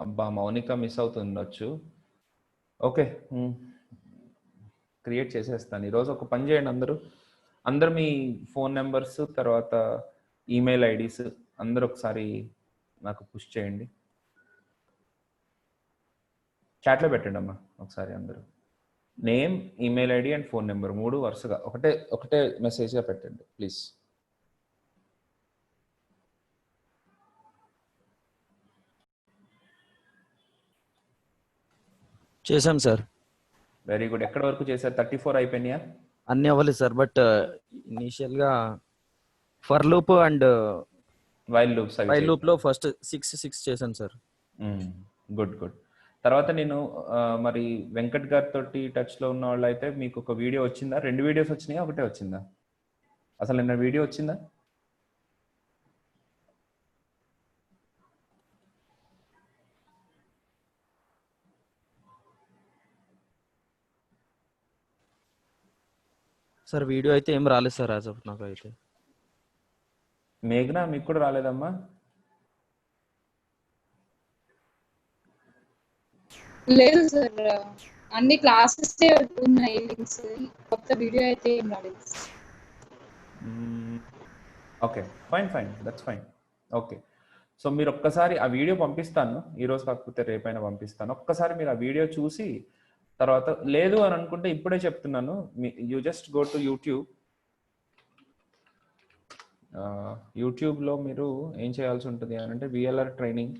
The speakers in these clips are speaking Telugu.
అబ్బా మౌనిక మిస్ అవుతుండొచ్చు. ఓకే, క్రియేట్ చేసేస్తాను ఈరోజు. ఒక పని చేయండి, అందరూ మీ ఫోన్ నెంబర్స్, తర్వాత ఈమెయిల్ ఐడీస్ అందరూ ఒకసారి నాకు పుష్ చేయండి. చాట్లో పెట్టండి అమ్మా ఒకసారి అందరూ. Name, email ID and phone number 3 వరుసగా ఒకటే మెసేజ్గా పెట్టండి ప్లీజ్. చేశాం సార్. Very good. ఎక్కడ వరకు చేశారు? 34 అయిపోయినాయా? అన్ని అవ్వలేదు సార్, బట్ ఇనిషియల్గా ఫర్ లూప్ అండ్ వైల్ లూప్లో ఫస్ట్ 6 చేశాను సార్. గుడ్. తర్వాత నేను మరి వెంకట్ గారితో టచ్లో ఉన్న వాళ్ళు అయితే మీకు ఒక వీడియో వచ్చిందా? 2 వీడియోస్ వచ్చినాయా, ఒకటే వచ్చిందా? అసలు నిన్న వీడియో వచ్చిందా? సార్ వీడియో అయితే ఏం రాలేదు సార్ యాజ్ ఆఫ్ నాకు అయితే. మేఘనా మీకు కూడా రాలేదమ్మా? లేదు సార్, అన్ని క్లాసెస్ ఉన్నాయి లింక్స్, కొత్త వీడియో అయితే ఏం రాలేదు. Okay, fine, that's fine. Okay, so మీరు ఒక్కసారి ఆ వీడియో పంపిస్తాను, ఈరోజు కాకపోతే రేపైనా పంపిస్తాను. ఒక్కసారి మీరు ఆ వీడియో చూసి తర్వాత లేదు అని అనుకుంటే ఇప్పుడే చెప్తున్నాను, యూ జస్ట్ గో టు యూట్యూబ్లో మీరు ఏం చేయాల్సి ఉంటుంది అని అంటే విఎల్ఆర్ ట్రైనింగ్.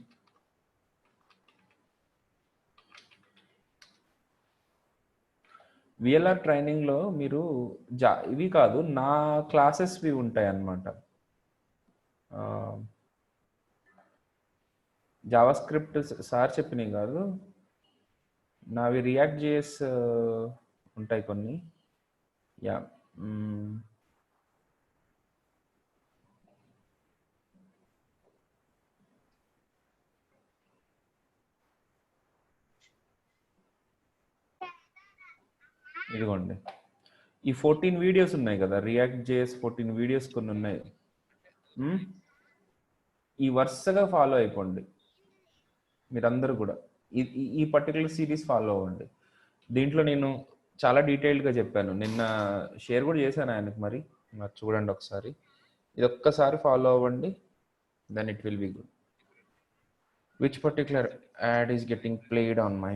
విఎల్ఆర్ ట్రైనింగ్లో మీరు ఇవి కాదు, నా క్లాసెస్వి ఉంటాయి అన్నమాట. జావా స్క్రిప్ట్ సార్ చెప్పినవి కాదు, నావి రియాక్ట్ జేఎస్ ఉంటాయి కొన్ని. యా, ఇదిగోండి ఈ 14 వీడియోస్ ఉన్నాయి కదా, రియాక్ట్ జేఎస్ 14 వీడియోస్ కొన్ని ఉన్నాయి. ఈ వరుసగా ఫాలో అయిపోండి మీరందరూ కూడా. ఈ పర్టికులర్ సిరీస్ ఫాలో అవ్వండి. దీంట్లో నేను చాలా డీటెయిల్డ్గా చెప్పాను, నిన్న షేర్ కూడా చేశాను ఆయనకు. మరి చూడండి ఒకసారి, ఇది ఒక్కసారి ఫాలో అవ్వండి, then it will be good. Which particular ad is getting played on my.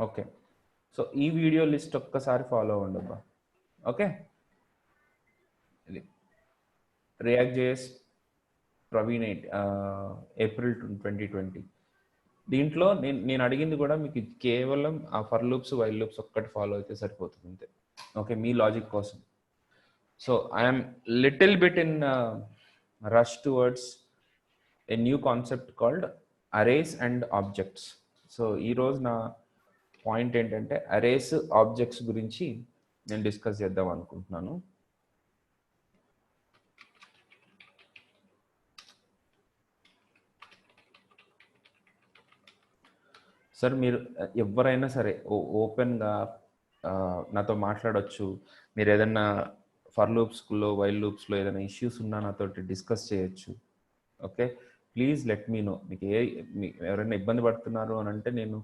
Okay, so ఈ వీడియో లిస్ట్ ఒక్కసారి ఫాలో అవ్వండి అబ్బా. ఓకే, ఇది రియాక్ట్ జేఎస్ ప్రవీణ్ ఏప్రిల్ 2020. దీంట్లో నేను అడిగింది కూడా మీకు కేవలం ఆ ఫర్ లూప్స్, వైల్ లూప్స్ ఒక్కటి ఫాలో అయితే సరిపోతుంది అంతే. ఓకే, మీ లాజిక్ కోసం. So I'm little bit in rush towards a new concept called arrays and objects. So ఈరోజు నా పాయింట్ ఏంటంటే అరేస్, ఆబ్జెక్ట్స్ గురించి నేను డిస్కస్ చేద్దాం అనుకుంటున్నాను. సార్ మీరు ఎవరైనా సరే ఓపెన్గా నాతో మాట్లాడవచ్చు. మీరు ఏదైనా ఫర్ లూప్స్లో, వైల్ లూప్స్లో ఏదైనా ఇష్యూస్ ఉన్నా నాతో డిస్కస్ చేయొచ్చు. Okay, please let me know. మీకు ఎవరైనా ఇబ్బంది పడుతున్నారు అని అంటే నేను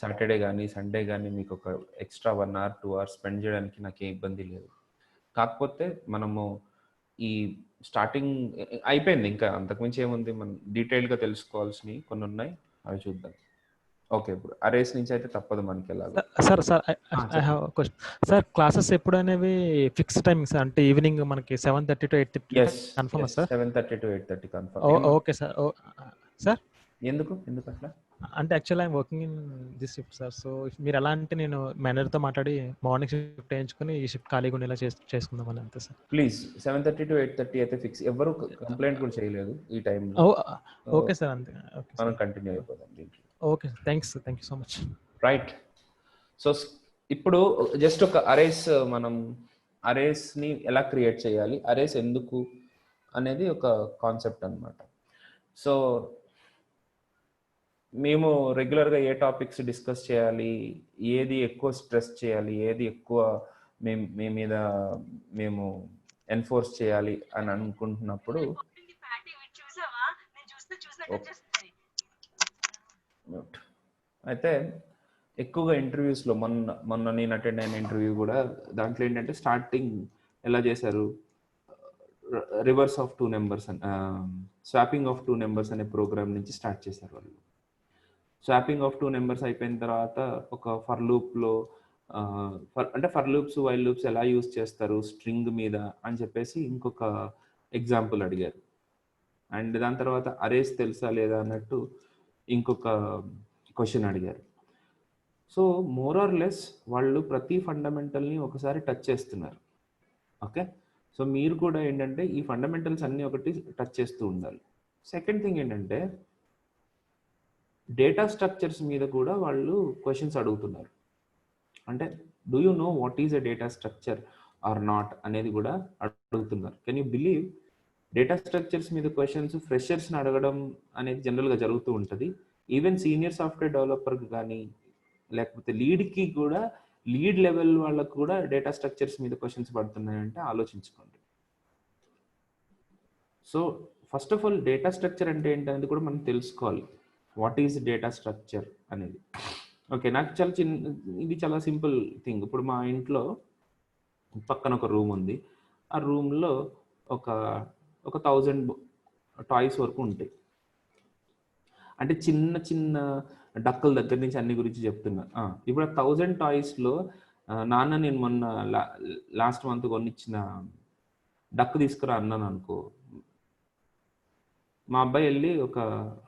సాటర్డే కానీ సండే కానీ మీకు ఒక ఎక్స్ట్రా 1 hour 2 hours స్పెండ్ చేయడానికి నాకేం ఇబ్బంది లేదు. కాకపోతే మనము ఈ స్టార్టింగ్ అయిపోయింది, ఇంకా అంతకుమించి ఏముంది, మనం డీటెయిల్గా తెలుసుకోవాల్సినవి కొన్ని ఉన్నాయి, అవి చూద్దాం. ఓకే, ఇప్పుడు అరేస్ నుంచి అయితే తప్పదు మనకి ఎలాగో. I have question sir. Classes ఎప్పుడు అనేవి ఫిక్స్ టైమింగ్ సార్? అంటే ఈవినింగ్ మనకి 7:30 to 8:30 confirm sir? 7:30 to 8:30 confirm. Okay sir. Sir ఎందుకు అట్లా అంటే actually I'm working in this shift sir. So మీరు ఎలా అంటే నేను మేనేజర్తో మాట్లాడి మార్నింగ్ షిఫ్ట్ వేయించుకొని ఈ షిఫ్ట్ ఖాళీగా ఉండేలా చేసుకుందామని అంతే సార్. ప్లీజ్ 7:30 to 8:30 అయితే ఫిక్స్. ఎవరు కంప్లైంట్ కూడా చేయలేదు ఈ టైంలో. ఓకే సార్, అంతే. మనం కంటిన్యూ అయిపోదాం దీంట్లో. Okay, thank you so much. Right, so ఇప్పుడు జస్ట్ ఒక మనం అరేస్ని ఎలా క్రియేట్ చేయాలి, అరేస్ ఎందుకు అనేది ఒక కాన్సెప్ట్ అన్నమాట. సో మేము రెగ్యులర్గా ఏ టాపిక్స్ డిస్కస్ చేయాలి, ఏది ఎక్కువ స్ట్రెస్ చేయాలి, ఏది ఎక్కువ మీ మీద మేము ఎన్ఫోర్స్ చేయాలి అని అనుకుంటున్నప్పుడు అయితే ఎక్కువగా ఇంటర్వ్యూస్లో మొన్న నేను అటెండ్ అయిన ఇంటర్వ్యూ కూడా దాంట్లో ఏంటంటే స్టార్టింగ్ ఎలా చేశారు, రివర్స్ ఆఫ్ 2 నెంబర్స్ అని, స్వాపింగ్ ఆఫ్ 2 నెంబర్స్ అనే ప్రోగ్రామ్ నుంచి స్టార్ట్ చేశారు వాళ్ళు. స్వాపింగ్ ఆఫ్ 2 నెంబర్స్ అయిపోయిన తర్వాత ఒక ఫర్ లూప్లో అంటే ఫర్ లూప్స్ వైల్ లూప్స్ ఎలా యూజ్ చేస్తారు స్ట్రింగ్ మీద అని చెప్పేసి ఇంకొక ఎగ్జాంపుల్ అడిగారు. అండ్ దాని తర్వాత అరేస్ తెలుసా లేదా అన్నట్టు ఇంకొక క్వశ్చన్ అడిగారు. సో మోర్ ఆర్ లెస్ వాళ్ళు ప్రతి ఫండమెంటల్ని ఒకసారి టచ్ చేస్తున్నారు. ఓకే, సో మీరు కూడా ఏంటంటే ఈ ఫండమెంటల్స్ అన్నీ ఒకటి టచ్ చేస్తూ ఉండాలి. సెకండ్ థింగ్ ఏంటంటే డేటా స్ట్రక్చర్స్ మీద కూడా వాళ్ళు క్వశ్చన్స్ అడుగుతున్నారు. అంటే do you know what is a data structure or not అనేది కూడా అడుగుతున్నారు. Can you believe data structures మీద క్వశ్చన్స్ ఫ్రెషర్స్ని అడగడం అనేది జనరల్గా జరుగుతూ ఉంటుంది. ఈవెన్ సీనియర్ సాఫ్ట్వేర్ డెవలపర్కి కానీ లేకపోతే లీడ్కి కూడా, లీడ్ లెవెల్ వాళ్ళకు కూడా డేటా స్ట్రక్చర్స్ మీద క్వశ్చన్స్ పడుతున్నాయంటే ఆలోచించుకోండి. So first of all data structure అంటే ఏంటనేది కూడా మనం తెలుసుకోవాలి. వాట్ ఈజ్ డేటా స్ట్రక్చర్ అనేది. ఓకే, నాకు ఇది చాలా సింపుల్ థింగ్. ఇప్పుడు మా ఇంట్లో పక్కన ఒక రూమ్ ఉంది. ఆ రూమ్లో ఒక 1000 టాయ్స్ వరకు ఉంటాయి. అంటే చిన్న చిన్న డక్కుల దగ్గర నుంచి అన్ని గురించి చెప్తున్నా. ఇప్పుడు 1000 టాయ్స్లో నాన్న నేను మొన్న లాస్ట్ మంత్ కొనిచ్చిన డక్ తీసుకురా అన్నాను అనుకో, మా అబ్బాయి వెళ్ళి ఒక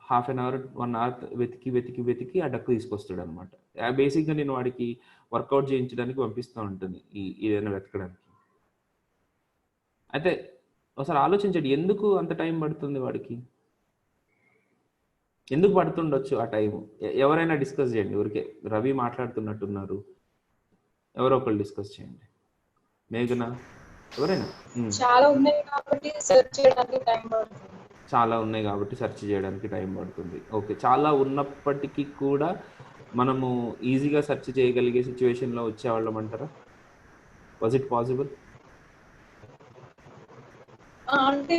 ½ an hour 1 hour వెతికి ఆ డక్కు తీసుకొస్తాడు అనమాట. బేసిక్గా నేను వాడికి వర్కౌట్ చేయించడానికి పంపిస్తూ ఉంటుంది ఏదైనా వెతకడానికి. అయితే ఒకసారి ఆలోచించండి, ఎందుకు అంత టైం పడుతుంది వాడికి, ఎందుకు పడుతుండొచ్చు ఆ టైము? ఎవరైనా డిస్కస్ చేయండి. ఊరికే రవి మాట్లాడుతున్నట్టున్నారు, ఎవరో ఒకళ్ళు డిస్కస్ చేయండి. మేఘనా, ఎవరైనా? చాలా ఉన్నాయి కాబట్టి సెర్చ్ చేయడానికి టైం పడుతుంది. చాలా ఉన్నాయి కాబట్టి సెర్చ్ చేయడానికి టైం పడుతుంది. ఓకే, చాలా ఉన్నప్పటికీ కూడా మనము ఈజీగా సెర్చ్ చేయగలిగే సిచ్యువేషన్లో వచ్చేవాళ్ళం అంటారా? Was it possible? అంటే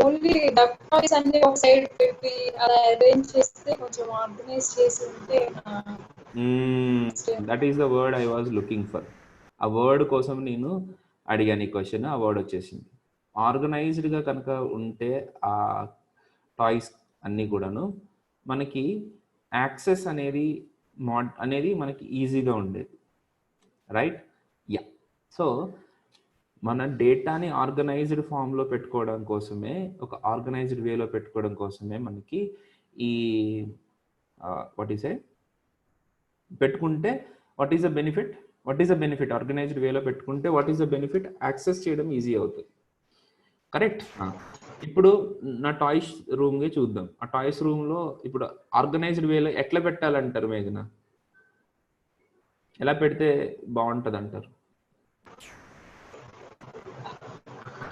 ఓన్లీ డక్ టాయ్స్ అన్ని ఒక సైడ్ పెట్టి అలా అరేంజ్ చేస్తే కొంచెం ఆర్గనైజ్ చేసి ఉంటే that is the word I was looking for. ఆ వర్డ్ కోసం నేను అడిగాను ఈ క్వశ్చన్, ఆ వర్డ్ వచ్చేసింది. ఆర్గనైజ్డ్గా కనుక ఉంటే ఆ టాయ్స్ అన్నీ కూడాను మనకి యాక్సెస్ అనేది మనకి ఈజీగా ఉండేది, రైట్? యా. సో మన డేటాని ఆర్గనైజ్డ్ ఫామ్లో పెట్టుకోవడం కోసమే, ఒక ఆర్గనైజ్డ్ వేలో పెట్టుకోవడం కోసమే మనకి ఈ పెట్టుకుంటే what is the benefit organised వేలో పెట్టుకుంటే what is the benefit? Access చేయడం ఈజీ అవుతుంది, కరెక్ట్? ఇప్పుడు నా టాయ్స్ రూమ్కి చూద్దాం. ఆ టాయ్స్ రూమ్లో ఇప్పుడు ఆర్గనైజ్డ్ వేలో ఎట్లా పెట్టాలంటారు మేఘన? ఎలా పెడితే బాగుంటుంది అంటారు?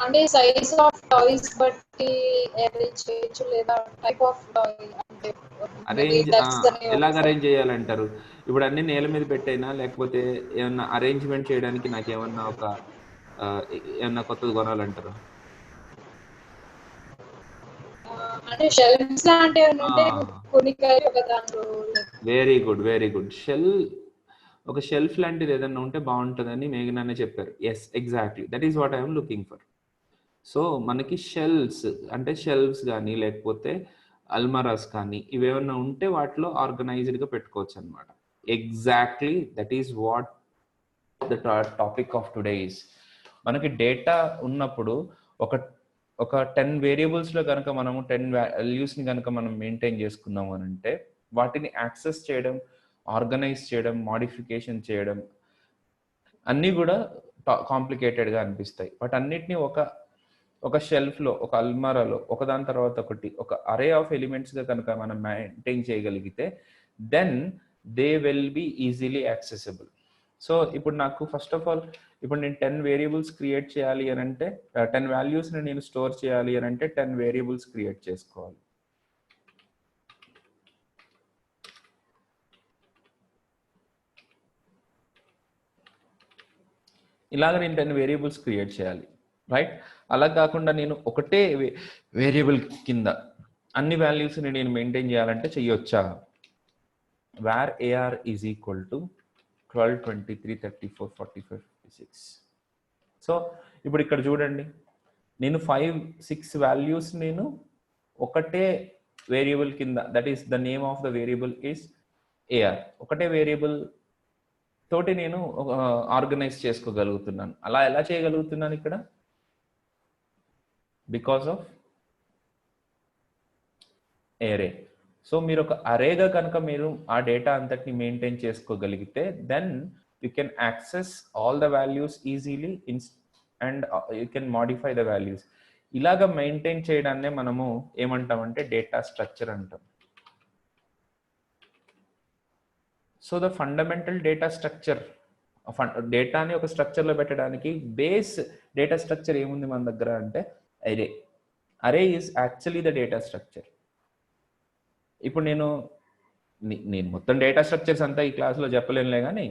అంటే సైజ్ ఆఫ్ టాయ్స్ బట్టి అరేంజ్ చేయొచ్చు, లేదా టైప్ ఆఫ్ టాయ్ అంటే ఎలాగ అరేంజ్ చేయాలంటారు? ఇప్పుడు అన్ని నేల మీద పెట్టైనా, లేకపోతే ఏమన్నా అరేంజ్మెంట్ చేయడానికి నాకు ఏమన్నా కొత్తది కొనాలంటారు? అంటే షెల్ఫ్స్ లాంటివి ఉంటే కొనికాయ ఒక దాంట్లో. Very good. ఒక షెల్ఫ్ లాంటిది ఏదన్నా ఉంటే బాగుంటుందని మేఘనానే చెప్పారు. Yes, exactly, that is what I'm looking for. So మనకి షెల్ఫ్స్ కానీ లేకపోతే అల్మరాస్ కానీ ఇవేమన్నా ఉంటే వాటిలో ఆర్గనైజ్డ్గా పెట్టుకోవచ్చు అనమాట. Exactly, that is what the topic of today is. మనకి డేటా ఉన్నప్పుడు ఒక 10 వేరియబుల్స్లో కనుక మనము 10 వాల్యూస్ని కనుక మనం మెయింటైన్ చేసుకున్నాము అని అంటే వాటిని యాక్సెస్ చేయడం, ఆర్గనైజ్ చేయడం, మాడిఫికేషన్ చేయడం అన్నీ కూడా కాంప్లికేటెడ్గా అనిపిస్తాయి. బట్ అన్నిటినీ ఒక షెల్ఫ్లో, ఒక అల్మారాలో ఒకదాని తర్వాత ఒకటి, ఒక అరే ఆఫ్ ఎలిమెంట్స్గా కనుక మనం మెయింటైన్ చేయగలిగితే then they will be easily accessible. So ఇప్పుడు నాకు ఫస్ట్ ఆఫ్ ఆల్ ఇప్పుడు నేను 10 వేరియబుల్స్ క్రియేట్ చేయాలి అని అంటే 10 వాల్యూస్ని నేను స్టోర్ చేయాలి అని అంటే 10 వేరియబుల్స్ క్రియేట్ చేసుకోవాలి. ఇలాగ నేను 10 వేరియబుల్స్ క్రియేట్ చేయాలి, రైట్? అలా కాకుండా నేను ఒకటే వేరియబుల్ కింద అన్ని వాల్యూస్ని నేను మెయింటైన్ చేయాలంటే చెయ్యొచ్చా? Where AR is equal to 12, 23, 34, 45, 56. So ఇప్పుడు ఇక్కడ చూడండి, నేను 5-6 వాల్యూస్ నేను ఒకటే వేరియబుల్ కింద, that is the name of the variable is AR, ఒకటే వేరియబుల్ తోటి నేను ఆర్గనైజ్ చేసుకోగలుగుతున్నాను. అలా ఎలా చేయగలుగుతున్నాను ఇక్కడ? బికాస్ ఆఫ్ ఏరే. సో మీరు ఒక అరేగా కనుక మీరు ఆ డేటా అంతటిని మెయింటైన్ చేసుకోగలిగితే then you can access all the values easily and you can modify the values. ఇలాగ మెయింటైన్ చేయడాన్నే మనము ఏమంటామంటే డేటా స్ట్రక్చర్ అంటాం. So the fundamental data structure, డేటాని ఒక స్ట్రక్చర్లో పెట్టడానికి బేస్ డేటా స్ట్రక్చర్ ఏముంది మన దగ్గర అంటే అరే. అరే is actually the data structure. ఇప్పుడు నేను మొత్తం డేటా స్ట్రక్చర్స్ అంతా ఈ క్లాస్లో చెప్పలేనులే, కానీ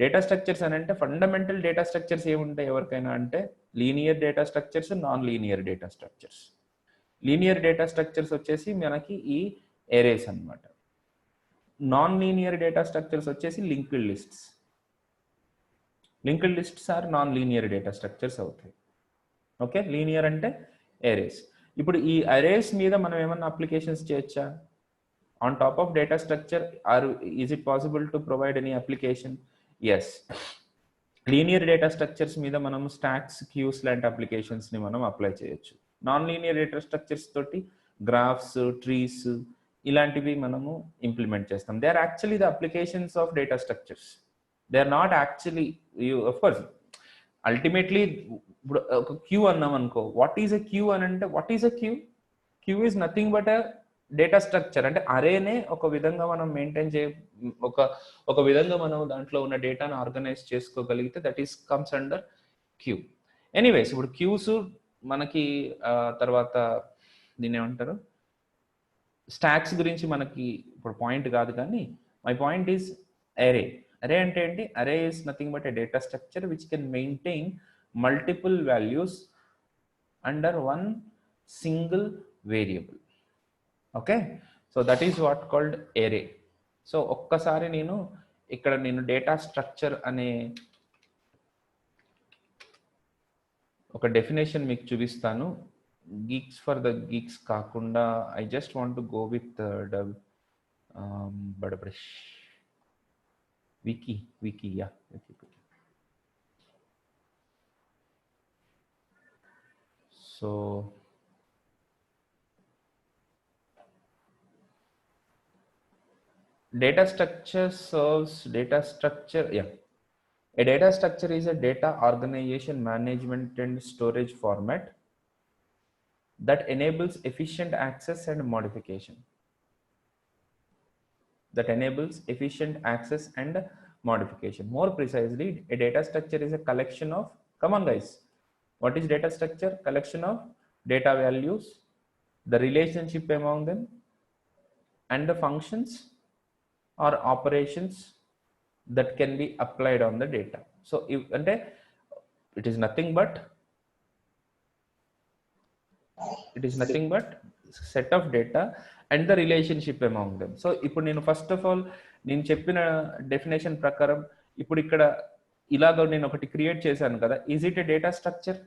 డేటా స్ట్రక్చర్స్ అని అంటే ఫండమెంటల్ డేటా స్ట్రక్చర్స్ ఏముంటాయి ఎవరికైనా అంటే linear data structures, non linear data structures. Linear data structures వచ్చేసి మనకి ఈ ఎరేస్ అన్నమాట. నాన్ లీనియర్ డేటా స్ట్రక్చర్స్ వచ్చేసి linked lists. Linked lists are non linear data structures అవుతాయి. ఓకే, లీనియర్ అంటే ఎరేస్. ఇప్పుడు ఈ అరేస్ మీద మనం ఏమన్నా అప్లికేషన్స్ చేయొచ్చా? On top of data structure, is it possible to provide any application? Yes. Linear data structures మీద మనం స్టాక్స్, క్యూస్ లాంటి అప్లికేషన్స్ ని మనం అప్లై చేయొచ్చు. నాన్ లీనియర్ డేటా స్ట్రక్చర్స్ తోటి గ్రాఫ్స్, ట్రీస్ ఇలాంటివి మనము ఇంప్లిమెంట్ చేస్తాం. They are actually the applications of data structures. They are not actually, of course ultimately ఇప్పుడు ఒక క్యూ అన్నాం అనుకో, వాట్ ఈజ్ ఎ క్యూ అని అంటే, what is a queue? Queue is nothing but a data structure. అంటే అరేనే ఒక విధంగా మనం మెయింటైన్ ఒక విధంగా మనం దాంట్లో ఉన్న డేటాను ఆర్గనైజ్ చేసుకోగలిగితే that is comes under queue. Anyways, ఇప్పుడు క్యూస్ మనకి తర్వాత దీన్ని ఏమంటారు, స్టాక్స్ గురించి మనకి ఇప్పుడు పాయింట్ కాదు, కానీ మై పాయింట్ ఈస్ అరే. అరే అంటే ఏంటి? అరే is nothing but a data structure which can maintain multiple values under one single variable. Okay, so that is what called ఏరే. సో ఒక్కసారి నేను ఇక్కడ డేటా స్ట్రక్చర్ అనే ఒక డెఫినేషన్ మీకు చూపిస్తాను. గీక్స్ ఫర్ ద గీక్స్ కాకుండా I just want to go with బడబ్రష్ wiki yeah. So data structure serves data structure. Yeah, a data structure is a data organization, management and storage format that enables efficient access and modification. More precisely, a data structure is a collection of, come on guys, what is data structure? Collection of data values, the relationship among them, and the functions or operations that can be applied on the data. So it is nothing but set of data and the relationship among them. So ఇప్పుడు నేను ఫస్ట్ ఆఫ్ ఆల్ నేను చెప్పిన డెఫినేషన్ ప్రకారం ఇప్పుడు ఇక్కడ ఇలాగ నేను ఒకటి క్రియేట్ చేశాను కదా, is it a data structure?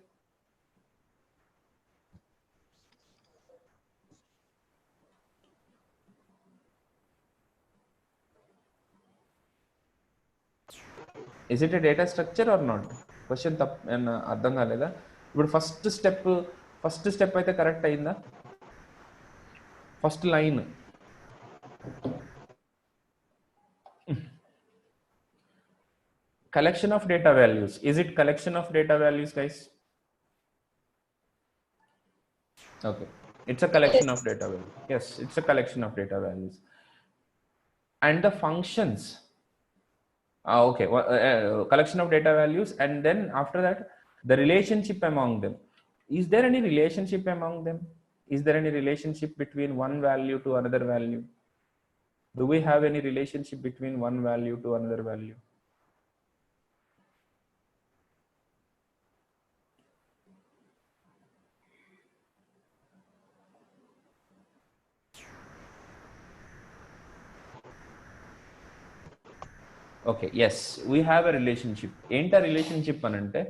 Is it a data structure or not? Question అర్థం కాలేదా? ఇప్పుడు ఫస్ట్ స్టెప్ అయితే కరెక్ట్ అయిందా? First line collection of data values. Is it collection of data values, guys? Okay, it's a collection of data values. Yes, it's a collection of data values. And the functions, okay, collection of data values, and then after that the relationship among them. Is there any relationship among them? Is there any relationship between one value to another value? Do we have any relationship between one value to another value? Okay, yes, we have a relationship. ఏంటా రిలేషన్షిప్ అని అంటే,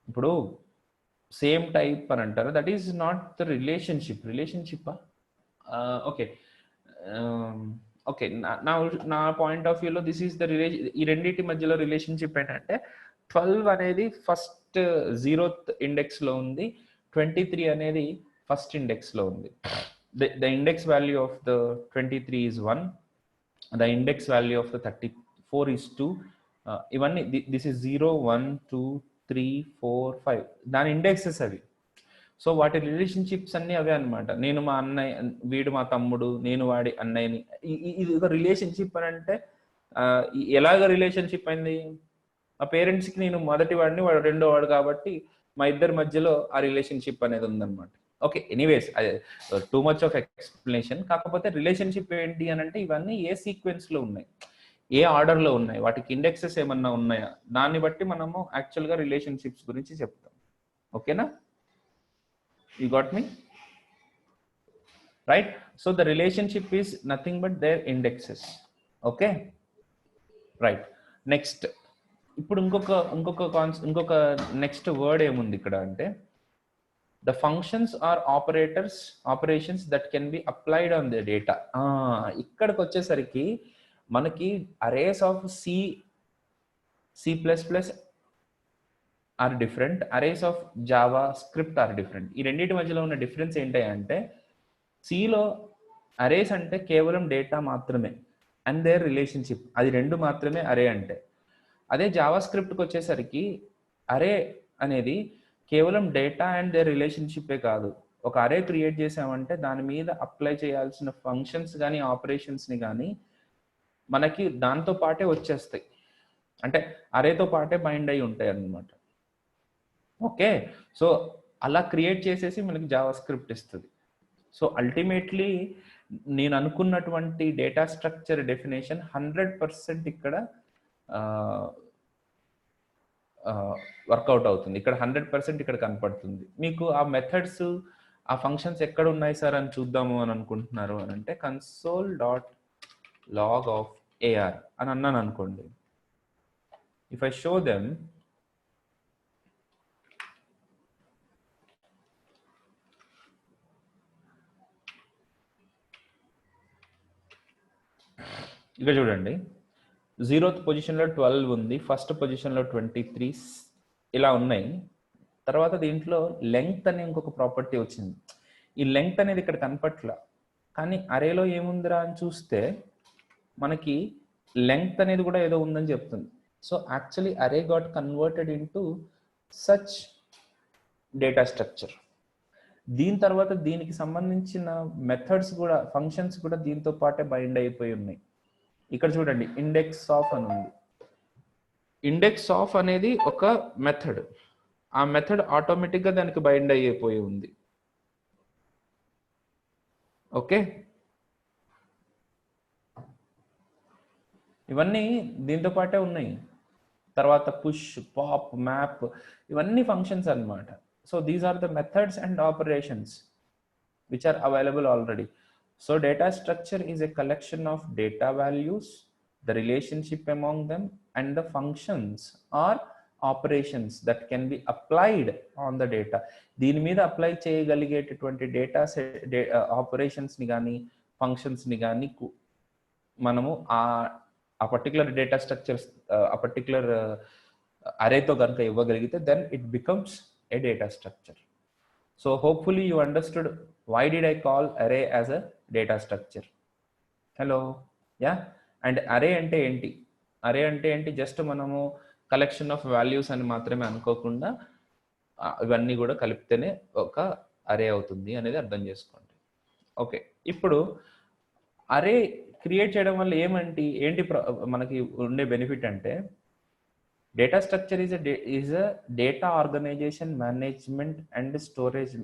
ఇప్పుడు సేమ్ టైప్ అని అంటారు, that is not the relationship. Okay, okay, నా పాయింట్ ఆఫ్ వ్యూలో దిస్ ఈస్ ద ఈ రెండింటి మధ్యలో రిలేషన్షిప్ ఏంటంటే 12 అనేది ఫస్ట్ 0th ఇండెక్స్లో ఉంది, 23 అనేది ఫస్ట్ ఇండెక్స్లో ఉంది. The index value of the 23 is 1, the index value of the 34 is 2. ఇవన్నీ దిస్ ఇస్ 0 1 2 3 4 5 దాని ఇండెక్సెస్ అవి. సో వాటి రిలేషన్షిప్స్ అన్నీ అవే అనమాట. నేను మా అన్నయ్య, వీడు మా తమ్ముడు, నేను వాడి అన్నయ్యని. ఇది ఒక రిలేషన్షిప్ అని అంటే ఎలాగ రిలేషన్షిప్ అయింది? మా పేరెంట్స్కి నేను మొదటి వాడిని, వాడు రెండో వాడు, కాబట్టి మా ఇద్దరి మధ్యలో ఆ రిలేషన్షిప్ అనేది ఉందన్నమాట. ఓకే, ఎనీవేస్, అదే టూ మచ్ ఆఫ్ ఎక్స్ప్లెనేషన్. కాకపోతే రిలేషన్షిప్ ఏంటి అని అంటే ఇవన్నీ ఏ సీక్వెన్స్లో ఉన్నాయి, ఏ ఆర్డర్లో ఉన్నాయి, వాటికి ఇండెక్సెస్ ఏమన్నా ఉన్నాయా, దాన్ని బట్టి మనము యాక్చువల్గా రిలేషన్షిప్స్ గురించి చెప్తాం. ఓకేనా? You got me right? So the relationship is nothing but their indexes. Okay, right. Next, ఇప్పుడు ఇంకొక నెక్స్ట్ వర్డ్ ఏముంది ఇక్కడ అంటే, the functions are operations that can be applied on the data. ఇక్కడికి వచ్చేసరికి మనకి arrays of C++ are different, arrays of JavaScript are different. ఈ రెండింటి మధ్యలో ఉన్న డిఫరెన్స్ ఏంటి అంటే, సిలో అరేస్ అంటే కేవలం డేటా మాత్రమే అండ్ దేర్ రిలేషన్షిప్, అది రెండు మాత్రమే అరే అంటే. అదే జావాస్క్రిప్ట్కి వచ్చేసరికి అరే అనేది కేవలం డేటా అండ్ దే రిలేషన్షిప్పే కాదు, ఒక అరే క్రియేట్ చేసామంటే దాని మీద అప్లై చేయాల్సిన ఫంక్షన్స్ కానీ ఆపరేషన్స్ని కానీ మనకి దాంతో పాటే వచ్చేస్తాయి, అంటే అరేతో పాటే బైండ్ అయి ఉంటాయి అన్నమాట. ఓకే, సో అలా క్రియేట్ చేసేసి మనకి జావాస్క్రిప్ట్ ఇస్తుంది. సో అల్టిమేట్లీ నేను అనుకున్నటువంటి డేటా స్ట్రక్చర్ డెఫినేషన్ 100% ఇక్కడ వర్కౌట్ అవుతుంది. ఇక్కడ 100% ఇక్కడ కనపడుతుంది మీకు. ఆ మెథడ్స్, ఆ ఫంక్షన్స్ ఎక్కడ ఉన్నాయి సార్ అని చూద్దాము అని అనుకుంటున్నారు అని అంటే, console.log of AR అని అన్నాను అనుకోండి. ఇఫ్ ఐ షో దెమ్, ఇక్కడ చూడండి, 0th పొజిషన్లో 12 ఉంది, ఫస్ట్ పొజిషన్లో 23 ఇలా ఉన్నాయి. తర్వాత దీంట్లో లెంగ్త్ అనే ఇంకొక ప్రాపర్టీ వచ్చింది. ఈ లెంగ్త్ అనేది ఇక్కడ కనపట్ల, కానీ అరేలో ఏముందిరా అని చూస్తే మనకి లెంగ్త్ అనేది కూడా ఏదో ఉందని చెప్తుంది. సో యాక్చువల్లీ అరే got converted into such data structure. దీని తర్వాత దీనికి సంబంధించిన మెథడ్స్ కూడా, ఫంక్షన్స్ కూడా దీంతో పాటే బైండ్ అయిపోయి ఉన్నాయి. ఇక్కడ చూడండి, ఇండెక్స్ ఆఫ్ అని ఉంది. ఇండెక్స్ ఆఫ్ అనేది ఒక మెథడ్, ఆ మెథడ్ ఆటోమేటిక్గా దానికి బైండ్ అయిపోయి ఉంది. ఓకే, ఇవన్నీ దీంతో పాటే ఉన్నాయి. తర్వాత పుష్, పాప్, మ్యాప్, ఇవన్నీ ఫంక్షన్స్ అన్నమాట. So these are the methods and operations which are available already. So data structure is a collection of data values, the relationship among them, and the functions or operations that can be applied on the data. దీని మీద అప్లై చేయగలిగేటటువంటి డేటా ఆపరేషన్స్ ని కానీ ఫంక్షన్స్ ని కానీ మనము ఆ పర్టికులర్ డేటా స్ట్రక్చర్స్ ఆ పర్టికులర్ అరేతో కనుక ఇవ్వగలిగితే then it becomes a data structure. So hopefully you understood why did I call array as a data structure. Hello, yeah. And array ante enti, array ante enti, just మనము collection of values అని మాత్రమే అనుకోకుండా ఇవన్నీ కూడా కలిపితేనే ఒక అరే అవుతుంది అనేది అర్థం చేసుకోండి. ఓకే, ఇప్పుడు అరే క్రియేట్ చేయడం వల్ల ఏంటి మనకి ఉండే బెనిఫిట్ అంటే, data structure is a data organization, management and storage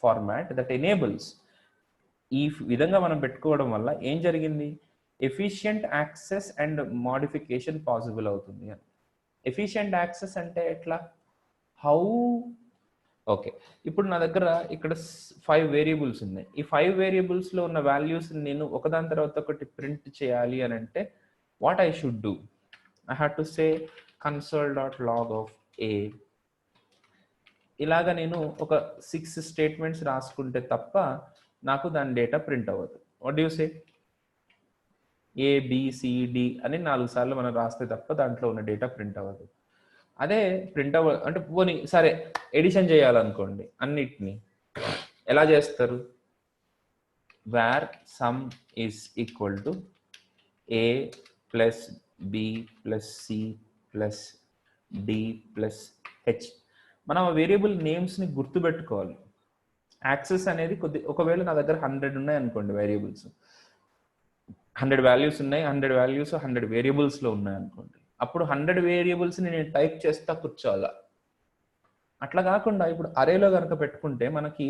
format that enables, ఈ విధంగా మనం పెట్టుకోవడం వల్ల ఏం జరిగింది, efficient access and modification possible అవుతుంది. ఎఫిషియంట్ యాక్సెస్ అంటే ఎట్లా, హౌ? ఓకే, ఇప్పుడు నా దగ్గర ఇక్కడ 5 వేరియబుల్స్ ఉన్నాయి. ఈ 5 వేరియబుల్స్లో ఉన్న వాల్యూస్ నేను ఒకదాని తర్వాత ఒకటి ప్రింట్ చేయాలి అని అంటే what I should do? I had to say console.log of a. ఇలాగా నేను ఒక 6 స్టేట్మెంట్స్ రాసుకుంటే తప్ప నాకు దాని డేటా ప్రింట్ అవ్వదు. What you say? ABCD అని 4 సార్లు మనం రాస్తే తప్ప దాంట్లో ఉన్న డేటా ప్రింట్ అవ్వదు. అదే ప్రింట్ అంటే పోనీ సరే ఎడిషన్ చేయాలనుకోండి, అన్నిటినీ ఎలా చేస్తారు? Where sum is equal to A plus B plus C plus D plus H. మనం ఆ వేరియబుల్ నేమ్స్ని గుర్తుపెట్టుకోవాలి. యాక్సెస్ అనేది ఒకవేళ నా దగ్గర 100 ఉన్నాయి అనుకోండి, వేరియబుల్స్ 100 వాల్యూస్ ఉన్నాయి, 100 వాల్యూస్ 100 వేరియబుల్స్లో ఉన్నాయి అనుకోండి, అప్పుడు 100 వేరియబుల్స్ని నేను టైప్ చేస్తా కూర్చోవాలా. అట్లా కాకుండా ఇప్పుడు అరేలో కనుక పెట్టుకుంటే మనకి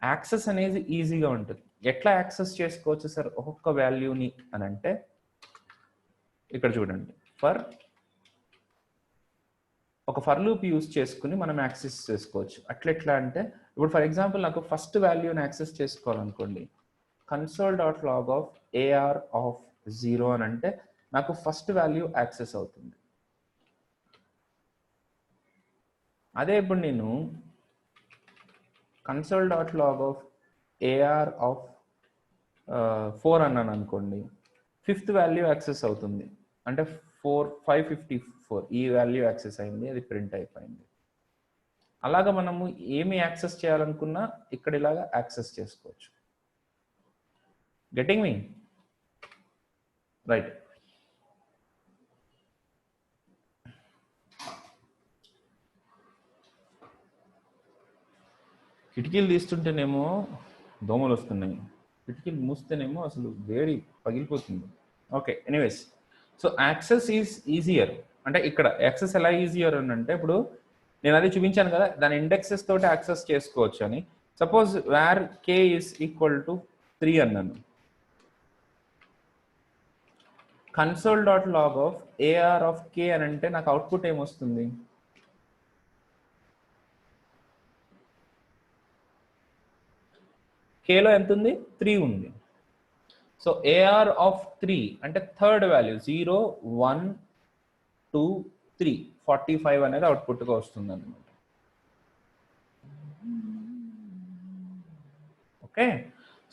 యాక్సెస్ అనేది ఈజీగా ఉంటుంది. ఎట్లా యాక్సెస్ చేసుకోవచ్చు సార్ ఒక్కొక్క వాల్యూని అని అంటే, ఇక్కడ చూడండి, ఒక ఫర్ లూప్ యూజ్ చేసుకుని మనం యాక్సెస్ చేసుకోవచ్చు. అట్లెట్లా అంటే, ఇప్పుడు ఫర్ ఎగ్జాంపుల్ నాకు ఫస్ట్ వాల్యూని access చేసుకోవాలనుకోండి, console.log of AR of 0 అని అంటే నాకు ఫస్ట్ వాల్యూ యాక్సెస్ అవుతుంది. అదే ఇప్పుడు నేను console.log of AR of 4 అన్నాను అనుకోండి, ఫిఫ్త్ వాల్యూ యాక్సెస్ అవుతుంది. అంటే 554 ఈ వాల్యూ యాక్సెస్ అయింది, అది ప్రింట్ అయిపోయింది. అలాగా మనము ఏమి యాక్సెస్ చేయాలనుకున్నా ఇక్కడ ఇలాగా యాక్సెస్ చేసుకోవచ్చు. Getting me? Right. కిటికీలు తీస్తుంటేనేమో దోమలు వస్తున్నాయి, కిటికీలు మూస్తేనేమో అసలు వేడి పగిలిపోతుంది. Okay, anyways, so access is easier. అంటే ఇక్కడ యాక్సెస్ ఎలా ఈజియర్ అని అంటే, ఇప్పుడు నేను అది చూపించాను కదా, దాని ఇండెక్సెస్ తోటి యాక్సెస్ చేసుకోవచ్చు అని. Suppose where k is equal to 3 అన్నాను, console.log of AR of k అని అంటే నాకు అవుట్పుట్ ఏమొస్తుంది? కేలో ఎంత ఉంది? 3 ఉంది. సో AR of 3 అంటే థర్డ్ వాల్యూ 0 1 2 3 45 అనేది అవుట్పుట్గా వస్తుంది అనమాట. ఓకే,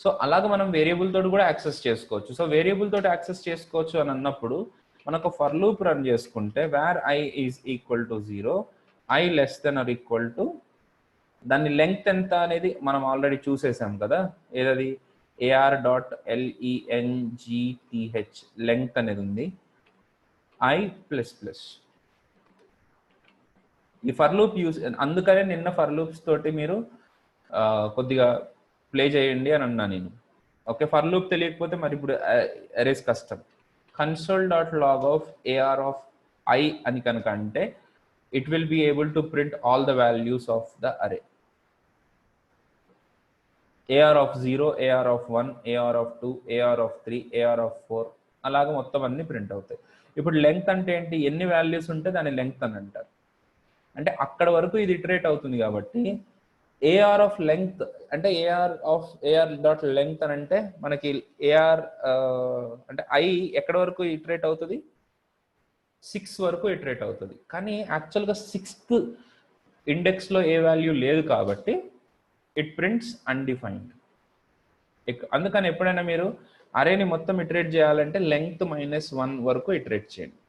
సో అలాగ మనం వేరియబుల్ తోటి కూడా యాక్సెస్ చేసుకోవచ్చు. సో వేరియబుల్ తోటి యాక్సెస్ చేసుకోవచ్చు అని అన్నప్పుడు మనకు ఫర్ లూప్ రన్ చేసుకుంటే where I is equal to 0, I less than or equal to, దాని లెంగ్త్ ఎంత అనేది మనం ఆల్రెడీ చూసేసాం కదా, ఏదది AR.length లెంగ్త్ అనేది ఉంది, I ప్లస్ ప్లస్. ఈ ఫర్ లూప్ యూస్, అందుకనే నిన్న ఫర్ లూప్స్ తోటి మీరు కొద్దిగా ప్లే చేయండి అని అన్నా నేను. ఓకే, ఫర్ లూప్ తెలియకపోతే మరి ఇప్పుడు అరేస్ కష్టం. console.log of AR of I అని కనుక అంటే it will be able to print all the values of the array. AR of 0, AR of 1, AR of 2, AR of 3, AR of 4 అలాగ మొత్తం అన్ని ప్రింట్ అవుతాయి. ఇప్పుడు లెంగ్త్ అంటే ఏంటి? ఎన్ని వాల్యూస్ ఉంటే దాని లెంగ్త్ అని అంటారు. అంటే అక్కడ వరకు ఇది ఇటరేట్ అవుతుంది కాబట్టి AR of length అంటే AR డాట్ లెంగ్త్ అని అంటే మనకి AR అంటే I ఎక్కడ వరకు ఇటరేట్ అవుతుంది? 6 వరకు ఇటరేట్ అవుతుంది. కానీ యాక్చువల్గా 6th ఇండెక్స్లో ఏ వాల్యూ లేదు కాబట్టి ఇట్ ప్రింట్స్ అన్డిఫైన్డ్. అందుకని ఎప్పుడైనా మీరు అరేని మొత్తం ఇటరేట్ చేయాలంటే లెంగ్త్ -1 వరకు ఇటరేట్ చేయండి.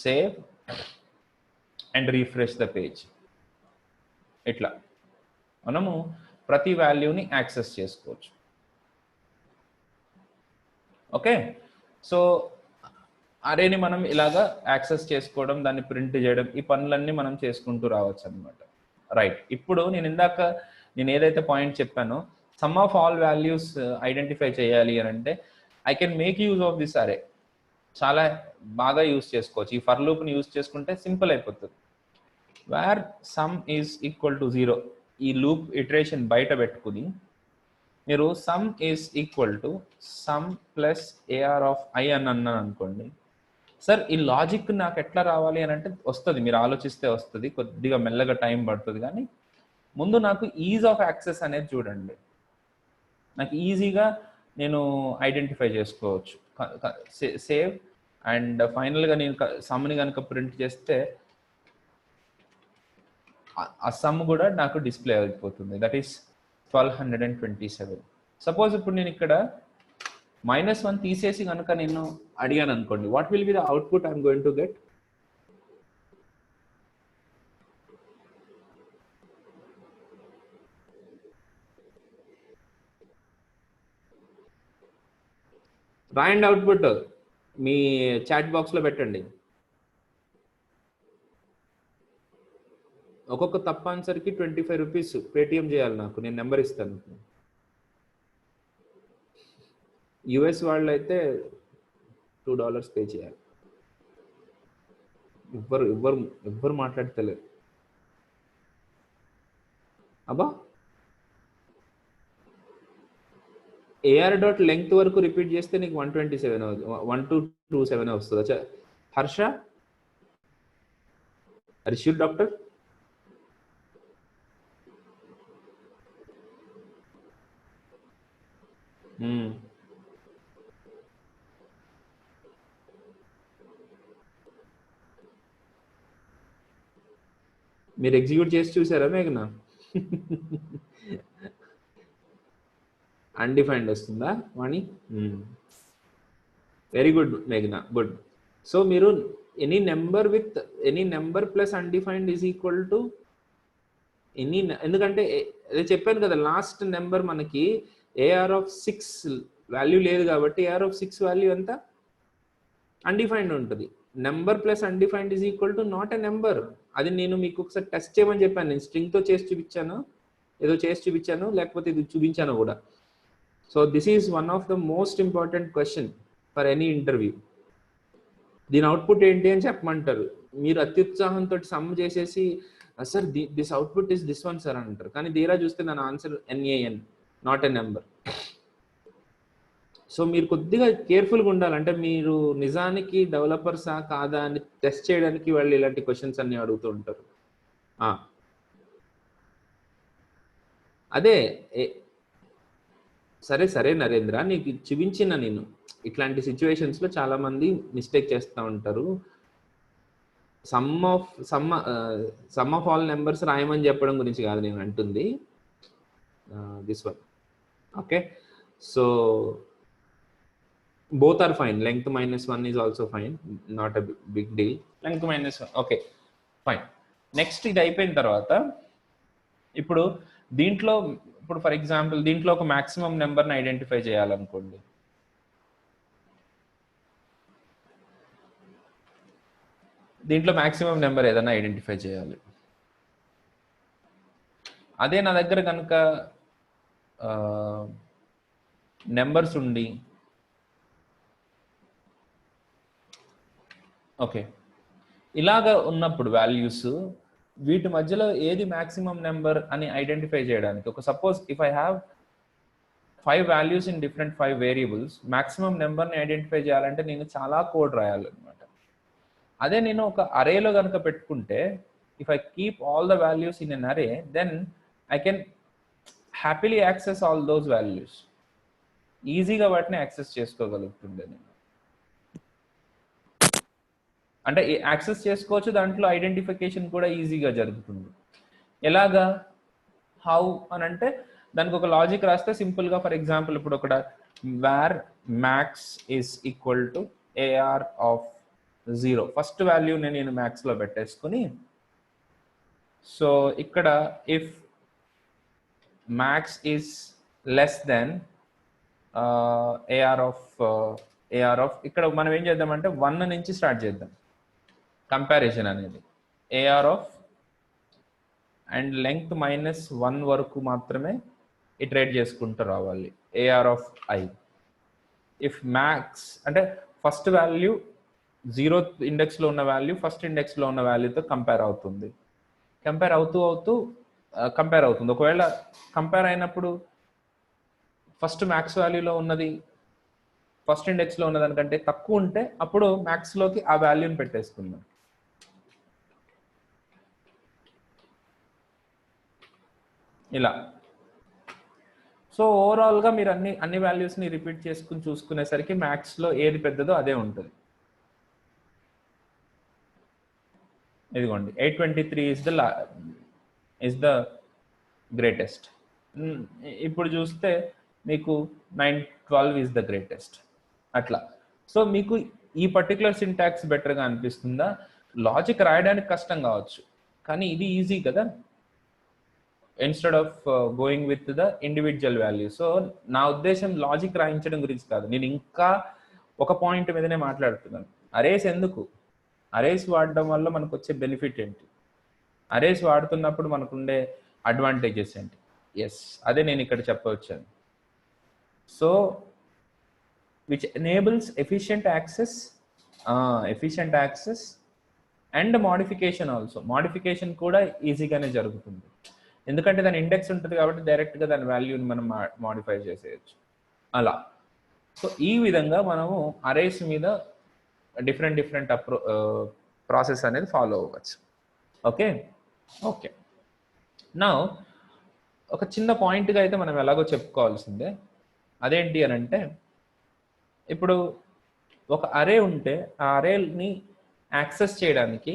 Save and refresh the page. ఇట్లా మనము ప్రతి వాల్యూని యాక్సెస్ చేసుకోవచ్చు. ఓకే, సో అరేని మనం ఇలాగా యాక్సెస్ చేసుకోవడం, దాన్ని ప్రింట్ చేయడం, ఈ పనులన్నీ మనం చేసుకుంటూ రావచ్చు అనమాట. రైట్, ఇప్పుడు నేను ఏదైతే పాయింట్ చెప్పానో, some of all values identify చేయాలి అని అంటే I can make use of this అరే. చాలా బాగా యూజ్ చేసుకోవచ్చు. ఈ ఫర్ లూప్ని యూజ్ చేసుకుంటే సింపుల్ అయిపోతుంది. Where sum is equal to 0 ఈ లూప్ ఇటరేషన్ బయట పెట్టుకుని మీరు sum is equal to sum plus AR of I అని అన్నాను అనుకోండి. సార్ ఈ లాజిక్ నాకు ఎట్లా రావాలి అని అంటే వస్తుంది, మీరు ఆలోచిస్తే వస్తుంది, కొద్దిగా మెల్లగా టైం పడుతుంది. కానీ ముందు నాకు ఈజ్ ఆఫ్ యాక్సెస్ అనేది చూడండి. నాకు ఈజీగా నేను ఐడెంటిఫై చేసుకోవచ్చు. సేవ్ అండ్ ఫైనల్గా నేను సమ్ని కనుక ప్రింట్ చేస్తే ఆ సమ్ కూడా నాకు డిస్ప్లే అయిపోతుంది. That is 1227. సపోజ్ ఇప్పుడు నేను ఇక్కడ -1 తీసేసి కనుక నేను అడిగాను అనుకోండి, what will be the output I'm going to get? రాయండి అవుట్పుట్, మీ చాట్ బాక్స్లో పెట్టండి. ఒక్కొక్క తప్ప ఆన్సర్కి 25 రూపీస్ పేటిఎం చేయాలి నాకు, నేను నెంబర్ ఇస్తాను. యుఎస్ వాళ్ళు అయితే $2 పే చేయాలి. ఎవ్వరు మాట్లాడతలేరు. అబ్బా AR డాట్ లెంగ్త్ వరకు రిపీట్ చేస్తే నీకు 127 1227 వస్తుంది. Harsha sure doctor? మీరు ఎగ్జిక్యూట్ చేసి చూసారా మేఘనా? అన్డిఫైన్డ్ వస్తుందా వాణి? వెరీ గుడ్ మేఘనా, గుడ్. సో మీరు any number plus undefined is equal to any, ఎందుకంటే అదే చెప్పాను కదా, లాస్ట్ నెంబర్ మనకి AR of 6 వాల్యూ లేదు కాబట్టి AR of 6 వాల్యూ ఎంత? అన్డిఫైన్డ్ ఉంటుంది. Number plus undefined is equal to not a number. అది నేను మీకు ఒకసారి టెస్ట్ చేయమని చెప్పాను. నేను స్ట్రింగ్తో చేసి చూపించాను, లేకపోతే ఇది చూపించాను కూడా. So this is one of the most important question for any interview. దీని అవుట్పుట్ ఏంటి అని చెప్పమంటారు. మీరు అత్యుత్సాహంతో సమ్ చేసేసి sir this output is this one sir అని అంటారు. కానీ తీరా చూస్తే దాని answer NaN, not a number. So మీరు కొద్దిగా కేర్ఫుల్గా ఉండాలంటే మీరు నిజానికి డెవలపర్సా కాదా అని టెస్ట్ చేయడానికి వాళ్ళు ఇలాంటి క్వశ్చన్స్ అన్ని అడుగుతూ ఉంటారు. అదే సరే నరేంద్ర, నీకు చూపించిన నేను ఇట్లాంటి సిచ్యువేషన్స్లో చాలామంది మిస్టేక్ చేస్తూ ఉంటారు. సమ్ ఆఫ్ ఆల్ నెంబర్స్ రాయమని చెప్పడం గురించి కాదు నేను అంటుంది, this one. Okay, so both are fine. Length -1 is also fine, not a big deal. Length -1, okay, fine. Next ఇది అయిపోయిన తర్వాత ఇప్పుడు దీంట్లో ఫర్ ఎగ్జాంపుల్ దీంట్లో ఒక మాక్సిమం నెంబర్ని ఐడెంటిఫై చేయాలనుకోండి. దీంట్లో మాక్సిమం నెంబర్ ఏదైనా ఐడెంటిఫై చేయాలి. అదే నా దగ్గర కనుక నెంబర్స్ ఉండి, ఓకే, ఇలాగ ఉన్నప్పుడు వాల్యూస్ వీటి మధ్యలో ఏది మాక్సిమం నెంబర్ అని ఐడెంటిఫై చేయడానికి, ఒక suppose if I have 5 values in different 5 variables, maximum నెంబర్ని ఐడెంటిఫై చేయాలంటే నేను చాలా కోడ్ రాయాలన్నమాట. అదే నేను ఒక అరేలో కనుక పెట్టుకుంటే, if I keep all the values in an array, then I can happily access all those values. ఈజీగా వాటిని యాక్సెస్ చేసుకోగలుగుతుండే నేను. అంటే యాక్సెస్ చేసుకోవచ్చు, దాంట్లో ఐడెంటిఫికేషన్ కూడా ఈజీగా జరుగుతుంది. ఎలాగా, హౌ అని అంటే దానికి ఒక లాజిక్ రాస్తే సింపుల్గా, ఫర్ ఎగ్జాంపుల్ ఇప్పుడు ఒక where max is equal to AR of 0, first వాల్యూని నేను మ్యాక్స్లో పెట్టేసుకుని, సో ఇక్కడ if max is less than AR of ఇక్కడ మనం ఏం చేద్దామంటే 1 నుంచి స్టార్ట్ చేద్దాం కంపారిజన్ అనేది. AR of అండ్ లెంగ్త్ -1 వరకు మాత్రమే ఇటరేట్ చేసుకుంటూ రావాలి. AR of I. If max అంటే ఫస్ట్ వాల్యూ 0th ఇండెక్స్లో ఉన్న వాల్యూ ఫస్ట్ ఇండెక్స్లో ఉన్న వాల్యూతో కంపేర్ అవుతుంది. కంపేర్ అవుతుంది. ఒకవేళ కంపేర్ అయినప్పుడు ఫస్ట్ మ్యాక్స్ వాల్యూలో ఉన్నది ఫస్ట్ ఇండెక్స్లో ఉన్న దానికంటే తక్కువ ఉంటే అప్పుడు మ్యాక్స్లోకి ఆ వాల్యూని పెట్టేసుకుందాం. ఇలా. సో ఓవరాల్గా మీరు అన్ని వాల్యూస్ని రిపీట్ చేసుకుని చూసుకునేసరికి మ్యాథ్స్లో ఏది పెద్దదో అదే ఉంటుంది. ఇదిగోండి 823 ఇస్ ద గ్రేటెస్ట్. ఇప్పుడు చూస్తే మీకు 912 ఈజ్ ద గ్రేటెస్ట్. అట్లా. సో మీకు ఈ పర్టికులర్ సింటాక్స్ బెటర్గా అనిపిస్తుందా? లాజిక్ రాయడానికి కష్టం కావచ్చు, కానీ ఇది ఈజీ కదా, instead of going with the individual value. So నా ఉద్దేశం లాజిక్ రాయించడం గురించి కాదు, నేను ఇంకా ఒక పాయింట్ మీదనే మాట్లాడుతున్నాను. అరేస్ ఎందుకు, అరేస్ వాడడం వల్ల మనకు వచ్చే బెనిఫిట్ ఏంటి, అరేస్ వాడుతున్నప్పుడు మనకుండే అడ్వాంటేజెస్ ఏంటి. ఎస్, అదే నేను ఇక్కడ చెప్పవచ్చాను. So which enables efficient access and modification also. Modification కూడా ఈజీగానే జరుగుతుంది, ఎందుకంటే దాని ఇండెక్స్ ఉంటుంది కాబట్టి డైరెక్ట్గా దాని వాల్యూని మనం మోడిఫై చేసేయచ్చు అలా. సో ఈ విధంగా మనము అరేస్ మీద డిఫరెంట్ ప్రాసెస్ అనేది ఫాలో అవ్వచ్చు. ఓకే నా ఒక చిన్న పాయింట్గా అయితే మనం ఎలాగో చెప్పుకోవాల్సిందే. అదేంటి అని అంటే, ఇప్పుడు ఒక అరే ఉంటే ఆ అరేని యాక్సెస్ చేయడానికి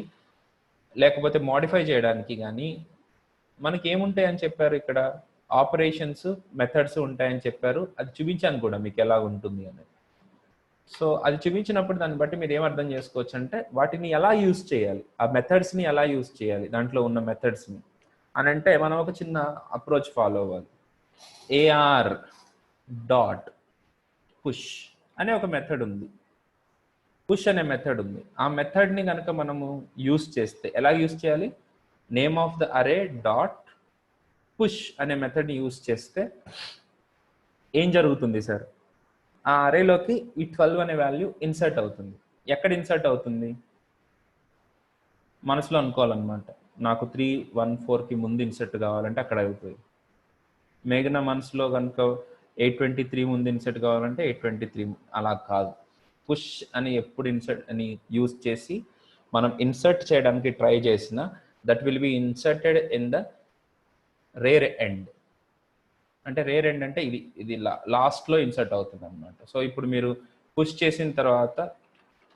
లేకపోతే మోడిఫై చేయడానికి కానీ మనకి ఏముంటాయని చెప్పారు, ఇక్కడ ఆపరేషన్స్ మెథడ్స్ ఉంటాయని చెప్పారు. అది చూపించాను కూడా మీకు ఎలా ఉంటుంది అనేది. సో అది చూపించినప్పుడు దాన్ని బట్టి మీరు ఏం అర్థం చేసుకోవచ్చు అంటే, వాటిని ఎలా యూజ్ చేయాలి, ఆ మెథడ్స్ని ఎలా యూజ్ చేయాలి, దాంట్లో ఉన్న మెథడ్స్ని అని అంటే మనం ఒక చిన్న అప్రోచ్ ఫాలో అవ్వాలి. AR డాట్ పుష్ అనే ఒక మెథడ్ ఉంది, పుష్ అనే మెథడ్ ఉంది. ఆ మెథడ్ని కనుక మనము యూజ్ చేస్తే ఎలా యూజ్ చేయాలి, నేమ్ ఆఫ్ ద అరే డాట్ పుష్ అనే మెథడ్ని యూజ్ చేస్తే ఏం జరుగుతుంది సార్, ఆ అరేలోకి ఈ 12 అనే వాల్యూ ఇన్సర్ట్ అవుతుంది. ఎక్కడ ఇన్సర్ట్ అవుతుంది, మనసులో అనుకోవాలన్నమాట. నాకు 314కి ముందు ఇన్సర్ట్ కావాలంటే అక్కడ అవుతుంది. మేఘన మనసులో కనుక 823 ముందు ఇన్సర్ట్ కావాలంటే 823. అలా కాదు, పుష్ అని ఎప్పుడు ఇన్సర్ట్ అని యూజ్ చేసి మనం ఇన్సర్ట్ చేయడానికి ట్రై చేసిన that will be inserted in the rare end. అంటే రేర్ ఎండ్ అంటే ఇది లాస్ట్లో ఇన్సర్ట్ అవుతుంది అనమాట. సో ఇప్పుడు మీరు పుష్ చేసిన తర్వాత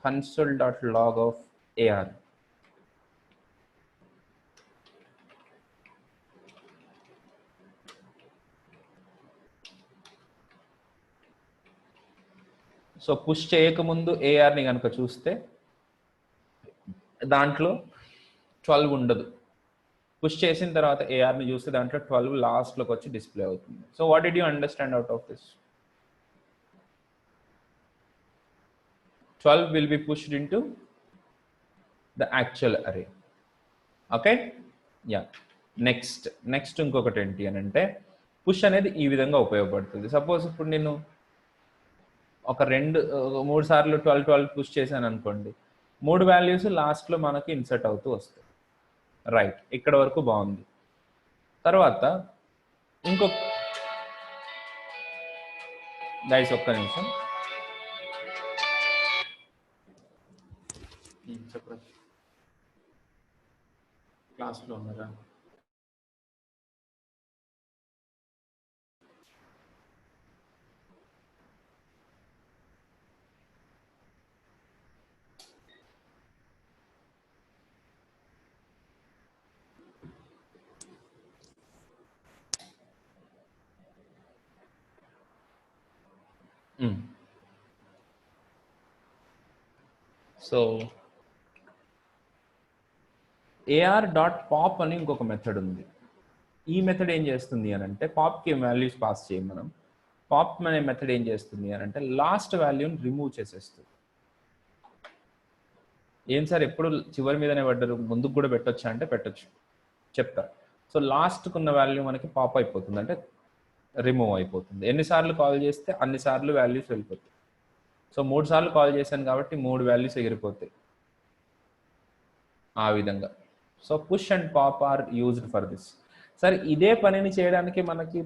console.log of AR so push చేయకముందు ARని కనుక చూస్తే దాంట్లో 12 ఉండదు. పుష్ చేసిన తర్వాత ARని చూస్తే దాంట్లో 12 లాస్ట్లోకి వచ్చి డిస్ప్లే అవుతుంది. So what did you understand out of this? 12 will be pushed into the actual array. Okay yeah. Next ఇంకొకటి ఏంటి అని అంటే, పుష్ అనేది ఈ విధంగా ఉపయోగపడుతుంది. సపోజ్ ఇప్పుడు నేను ఒక 3 సార్లు 12 పుష్ చేశాను అనుకోండి, 3 వాల్యూస్ లాస్ట్లో మనకి ఇన్సర్ట్ అవుతూ వస్తాయి. రైట్, ఇక్కడ వరకు బాగుంది. తర్వాత గైస్ ఒక్క నిమిషం, క్లాస్లో ఉన్నారా? సో AR.pop అని ఇంకొక మెథడ్ ఉంది. ఈ మెథడ్ ఏం చేస్తుంది అని అంటే, పాప్కి వాల్యూస్ పాస్ చేయం మనం. పాప్ అనే మెథడ్ ఏం చేస్తుంది అని అంటే, లాస్ట్ వాల్యూని రిమూవ్ చేసేస్తుంది. ఏం సార్ ఎప్పుడు చివరి మీదనే పడ్డారు, ముందుకు కూడా పెట్టొచ్చా అంటే పెట్టొచ్చు, చెప్తా. సో లాస్ట్కు ఉన్న వాల్యూ మనకి పాప్ అయిపోతుంది, అంటే రిమూవ్ అయిపోతుంది. ఎన్నిసార్లు కాల్ చేస్తే అన్నిసార్లు వాల్యూస్ వెళ్ళిపోతాయి. సో 3 సార్లు కాల్ చేశాను కాబట్టి 3 వాల్యూస్ ఎగిరిపోతాయి ఆ విధంగా. So push and pop are used for this. సరే, ఇదే పనిని చేయడానికి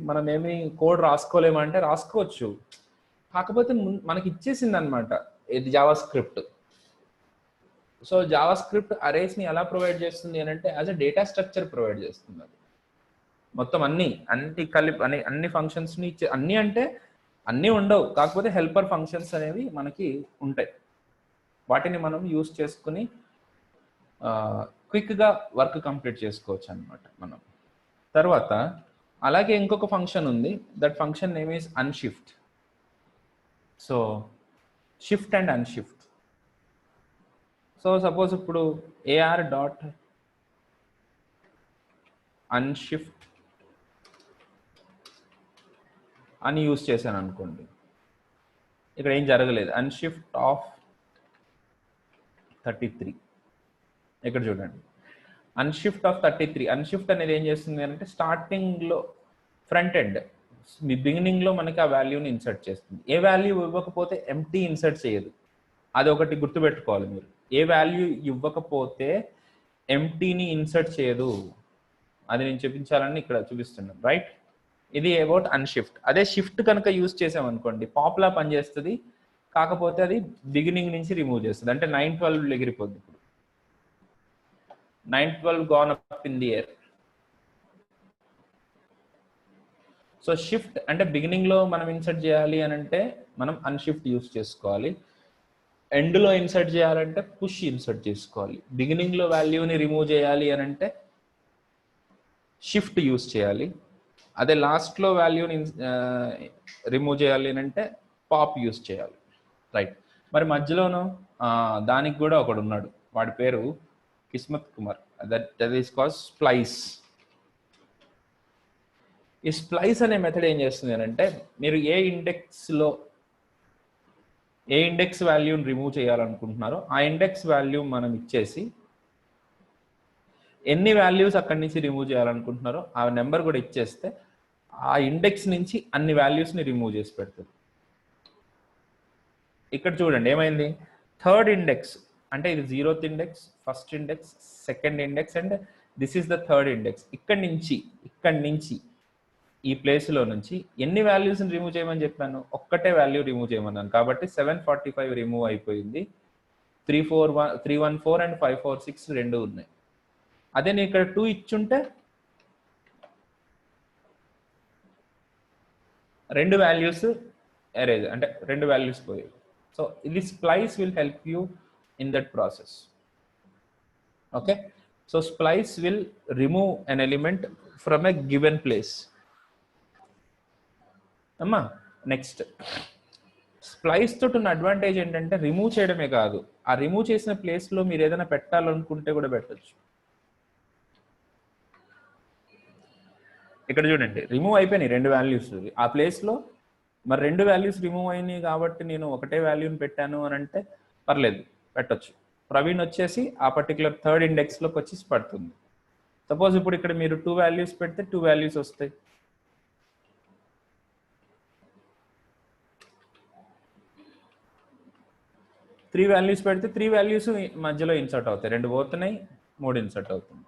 మనం ఏమి కోడ్ రాసుకోలేమంటే రాసుకోవచ్చు, కాకపోతే మనకి ఇచ్చేసింది అనమాట ఇది JavaScript. So JavaScript అరేస్ని ఎలా ప్రొవైడ్ చేస్తుంది అని అంటే, as a data structure provide చేస్తుంది అది. మొత్తం అన్ని కలిపి అన్ని ఫంక్షన్స్ని ఇచ్చే, అన్ని అంటే అన్నీ ఉండవు, కాకపోతే హెల్పర్ ఫంక్షన్స్ అనేవి మనకి ఉంటాయి. వాటిని మనం యూస్ చేసుకుని క్విక్గా వర్క్ కంప్లీట్ చేసుకోవచ్చు అనమాట మనం. తర్వాత అలాగే ఇంకొక ఫంక్షన్ ఉంది, that function name is unshift. So shift and unshift. So suppose ఇప్పుడు ఏఆర్ డాట్ అన్షిఫ్ట్ అని యూస్ చేశాను అనుకోండి, ఇక్కడ ఏం జరగలేదు. అన్షిఫ్ట్ ఆఫ్ 33, ఇక్కడ చూడండి, అన్షిఫ్ట్ ఆఫ్ 33. అన్షిఫ్ట్ అనేది ఏం చేస్తుంది అంటే స్టార్టింగ్లో ఫ్రంట్ ఎండ్ బిగినింగ్లో మనకి ఆ వాల్యూని ఇన్సర్ట్ చేస్తుంది. ఏ వాల్యూ ఇవ్వకపోతే ఎంటీ ఇన్సర్ట్ చేయదు, అది ఒకటి గుర్తుపెట్టుకోవాలి మీరు. ఏ వాల్యూ ఇవ్వకపోతే ఎంటీని ఇన్సర్ట్ చేయదు, అది నేను చూపించాలని ఇక్కడ చూపిస్తున్నాను, రైట్? ఇది అబౌట్ అన్షిఫ్ట్. అదే షిఫ్ట్ కనుక యూజ్ చేసామనుకోండి, పాపులా పనిచేస్తుంది, కాకపోతే అది బిగినింగ్ నుంచి రిమూవ్ చేస్తుంది. అంటే 912 ఎగిరిపోద్ది. ఇప్పుడు 912 gone up in the air. So shift అంటే బిగినింగ్లో మనం ఇన్సర్ట్ చేయాలి అని అంటే మనం అన్షిఫ్ట్ యూస్ చేసుకోవాలి. ఎండ్లో ఇన్సర్ట్ చేయాలంటే పుష్ ఇన్సర్ట్ చేసుకోవాలి. బిగినింగ్లో వాల్యూని రిమూవ్ చేయాలి అని అంటే షిఫ్ట్ యూస్ చేయాలి. అదే లాస్ట్లో వాల్యూని రిమూవ్ చేయాలి అని అంటే పాప్ యూస్ చేయాలి, రైట్? మరి మధ్యలోనూ దానికి కూడా ఒకడు ఉన్నాడు, వాడి పేరు Kismat Kumar. That is called splice. ఈ స్ప్లైస్ అనే మెథడ్ ఏం చేస్తుంది అని అంటే, మీరు ఏ ఇండెక్స్ వాల్యూని రిమూవ్ చేయాలనుకుంటున్నారో ఆ ఇండెక్స్ వాల్యూ మనం ఇచ్చేసి, ఎన్ని వాల్యూస్ అక్కడి నుంచి రిమూవ్ చేయాలనుకుంటున్నారో ఆ నెంబర్ కూడా ఇచ్చేస్తే ఆ ఇండెక్స్ నుంచి అన్ని వాల్యూస్ని రిమూవ్ చేసి పెడుతుంది. ఇక్కడ చూడండి ఏమైంది, థర్డ్ ఇండెక్స్ అంటే ఇది 0th index, first index, second index and this is the third index. ఇక్కడి నుంచి ఈ ప్లేస్లో నుంచి ఎన్ని వాల్యూస్ని రిమూవ్ చేయమని చెప్పాను? ఒక్కటే వాల్యూ రిమూవ్ చేయమన్నాను, కాబట్టి 745 రిమూవ్ అయిపోయింది. 314 అండ్ 546 రెండు ఉన్నాయి. అదే నేను ఇక్కడ 2 ఇచ్చుంటే 2 వాల్యూస్ ఎరేజ్, అంటే 2 వాల్యూస్ పోయాయి. సో ఇది splice will help you in that process. Okay, so splice will remove an element from a given place. అమ్మా నెక్స్ట్, స్ప్లైస్ తోటి ఉన్న అడ్వాంటేజ్ ఏంటంటే రిమూవ్ చేయడమే కాదు, ఆ రిమూవ్ చేసిన ప్లేస్లో మీరు ఏదైనా పెట్టాలనుకుంటే కూడా పెట్టచ్చు. ఇక్కడ చూడండి రిమూవ్ అయిపోయినాయి 2 వాల్యూస్ ఆ ప్లేస్లో. మరి 2 వాల్యూస్ రిమూవ్ అయినాయి కాబట్టి నేను ఒకటే వాల్యూని పెట్టాను అని అంటే పర్లేదు, పెట్టచ్చు. ప్రవీణ్ వచ్చేసి ఆ పర్టికులర్ థర్డ్ ఇండెక్స్లోకి వచ్చి పడుతుంది. సపోజ్ ఇప్పుడు ఇక్కడ మీరు 2 వాల్యూస్ పెడితే 2 వాల్యూస్ వస్తాయి. త్రీ వాల్యూస్ పెడితే 3 వాల్యూస్ మధ్యలో ఇన్సర్ట్ అవుతాయి. 2 పోతున్నాయి, 3 ఇన్సర్ట్ అవుతుంది.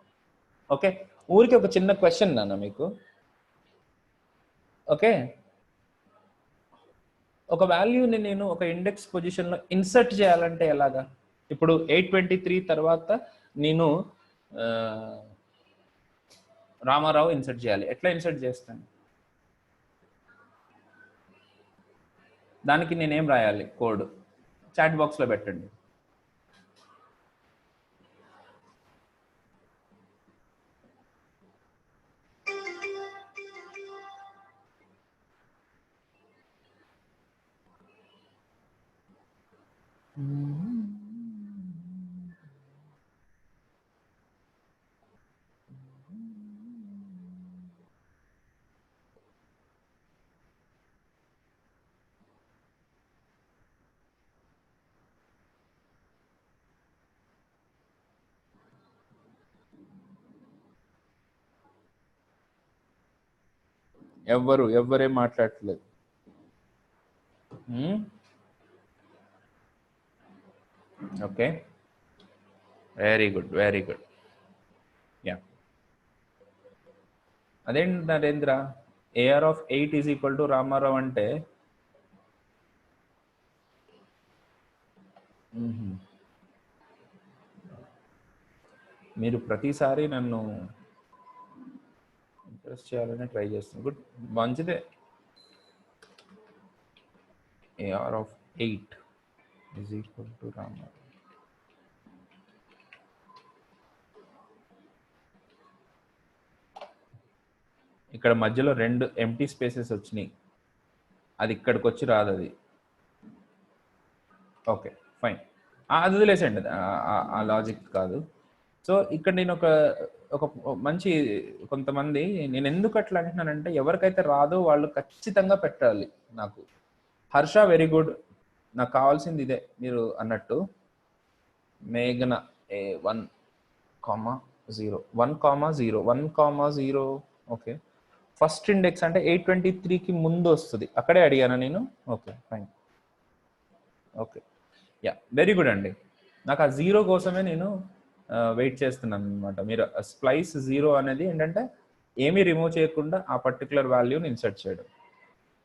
ఓకే, ఊరికి ఒక చిన్న క్వశ్చన్ నాన్న మీకు. ఓకే, ఒక వాల్యూని నేను ఒక ఇండెక్స్ పొజిషన్లో ఇన్సర్ట్ చేయాలంటే ఎలాగా? ఇప్పుడు 823 తర్వాత నేను రామారావు ఇన్సర్ట్ చేయాలి. ఎట్లా ఇన్సర్ట్ చేస్తాను? దానికి నేనేం రాయాలి? కోడ్ చాట్ బాక్స్లో పెట్టండి. ఎవ్వరేం మాట్లాడట్లేదు. Okay, very good, very good. Yeah, అదేంటి Narendra, AR of 8 is equal to Ramarao అంటే మీరు ప్రతిసారి నన్ను ప్రెస్ చేయాలని ట్రై చేస్తున్నాను. గుడ్, మంచిదే. AR of 8 is equal to Rama. ఇక్కడ మధ్యలో 2 ఎంటీ స్పేసెస్ వచ్చినాయి, అది ఇక్కడికి వచ్చి రాదు అది. ఓకే ఫైన్, అది వదిలేసండి, ఆ లాజిక్ కాదు. సో ఇక్కడ నేను ఒక మంచి కొంతమంది, నేను ఎందుకు అట్లా అంటున్నానంటే ఎవరికైతే రాదో వాళ్ళు ఖచ్చితంగా పెట్టాలి. నాకు హర్ష వెరీ గుడ్, నాకు కావాల్సింది ఇదే మీరు అన్నట్టు. మేఘన A1, 0 1, 0 ఓకే. ఫస్ట్ ఇండెక్స్ అంటే 823కి ముందు వస్తుంది, అక్కడే అడిగాను నేను. Okay fine, okay yeah very good అండి. నాకు ఆ 0 కోసమే నేను వెయిట్ చేస్తున్నాను అనమాట. మీరు స్ప్లైస్ 0 అనేది ఏంటంటే ఏమీ రిమూవ్ చేయకుండా ఆ పర్టికులర్ వాల్యూని ఇన్సర్ట్ చేయడం.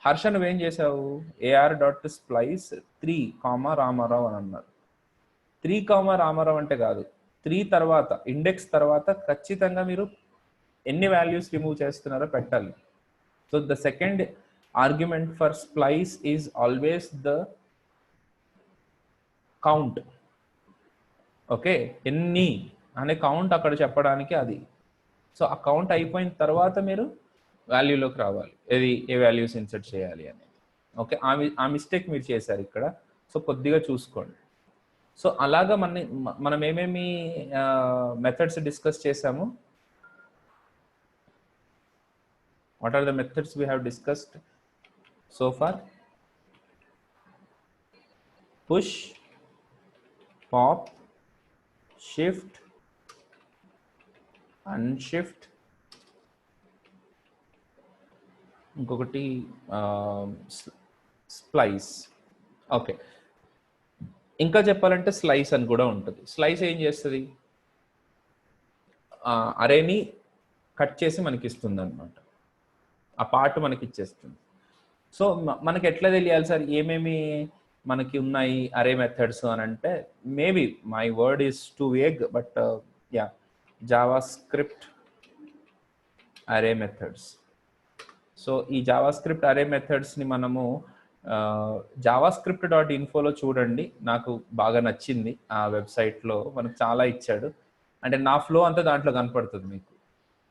హర్ష నువ్వేం చేసావు, AR.splice 3, రామారావు అని అన్నారు. 3, రామారావు అంటే కాదు, 3 తర్వాత ఇండెక్స్ తర్వాత ఖచ్చితంగా మీరు ఎన్ని వాల్యూస్ రిమూవ్ చేస్తున్నారో పెట్టాలి. So the second argument for splice is always the count. Okay, ఎన్ని అనే కౌంట్ అక్కడ చెప్పడానికి అది. సో ఆ కౌంట్ అయిపోయిన తర్వాత మీరు వాల్యూలోకి రావాలి, ఏ వాల్యూస్ ఇన్సర్ట్ చేయాలి అనేది. ఓకే, ఆ మిస్టేక్ మీరు చేశారు ఇక్కడ, సో కొద్దిగా చూసుకోండి. సో అలాగా మనం ఏమేమి మెథడ్స్ డిస్కస్ చేసాము. What are the methods we have discussed so far? Push, pop, shift, unshift, ఇంకొకటి స్ప్లైస్. ఓకే, ఇంకా చెప్పాలంటే స్లైస్ అని కూడా ఉంటుంది. స్లైస్ ఏం చేస్తుంది, అరేని కట్ చేసి మనకి ఇస్తుంది అనమాట, ఆ పార్ట్ మనకి ఇచ్చేస్తుంది. సో మనకి ఎట్లా తెలియాలి సార్ ఏమేమి మనకి ఉన్నాయి అరే మెథడ్స్ అని అంటే, maybe my word is to vague, but yeah, Java script అరే మెథడ్స్. సో ఈ జావా స్క్రిప్ట్ అరే మెథడ్స్ని మనము javascript.infoలో చూడండి, నాకు బాగా నచ్చింది. ఆ వెబ్సైట్లో మనకు చాలా ఇచ్చాడు, అంటే నా ఫ్లో అంతా దాంట్లో కనపడుతుంది మీకు.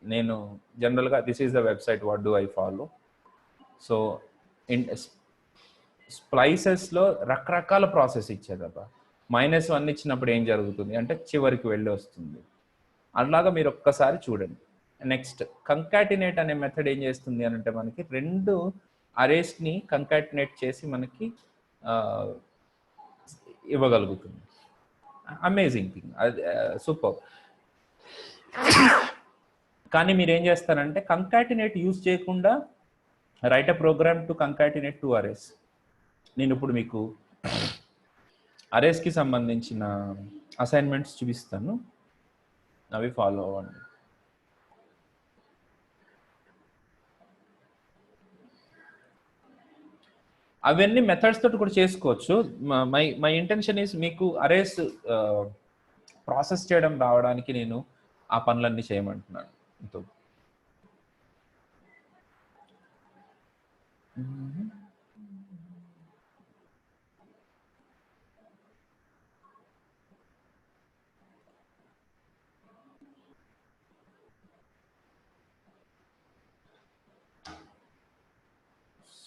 నేను జనరల్గా this is the website, what do I follow. So స్ప్లైసెస్లో రకరకాల ప్రాసెస్ ఇచ్చేదబ్బా. -1 ఇచ్చినప్పుడు ఏం జరుగుతుంది అంటే చివరికి వెళ్ళి వస్తుంది. అలాగా మీరు ఒక్కసారి చూడండి. నెక్స్ట్ కంకాటినేట్ అనే మెథడ్ ఏం చేస్తుంది అని అంటే మనకి 2 అరేస్ని కంకాటినేట్ చేసి మనకి ఇవ్వగలుగుతుంది. అమేజింగ్ థింగ్, అది సూపర్. కానీ మీరు ఏం చేస్తారంటే కంకాటినేట్ యూజ్ చేయకుండా write a program to concatenate 2 arrays. నేను ఇప్పుడు మీకు అరేస్కి సంబంధించిన అసైన్మెంట్స్ చూపిస్తాను, అవి ఫాలో అవ్వండి. అవన్నీ మెథడ్స్ తోటి కూడా చేసుకోవచ్చు. మై ఇంటెన్షన్ ఈజ్ మీకు అరేస్ ప్రాసెస్ చేయడం రావడానికి నేను ఆ పనులన్నీ చేయమంటున్నాను.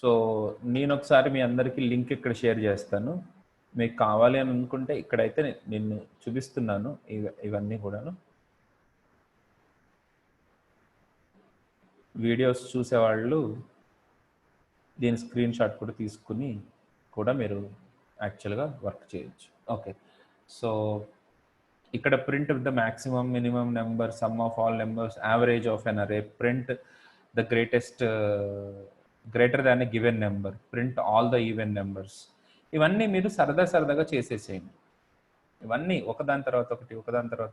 సో నేను ఒకసారి మీ అందరికీ లింక్ ఇక్కడ షేర్ చేస్తాను, మీకు కావాలి అని అనుకుంటే. ఇక్కడైతే నేను చూపిస్తున్నాను ఇవన్నీ కూడాను. వీడియోస్ చూసేవాళ్ళు దీని స్క్రీన్ షాట్ కూడా తీసుకుని కూడా మీరు యాక్చువల్గా వర్క్ చేయొచ్చు. ఓకే, సో ఇక్కడ print the maximum minimum number, sum of all numbers, average of N array, print the greater than a given number, print all the even numbers. ఇవన్నీ మీరు సరదాగా చేసేసేయండి. ఇవన్నీ ఒకదాని తర్వాత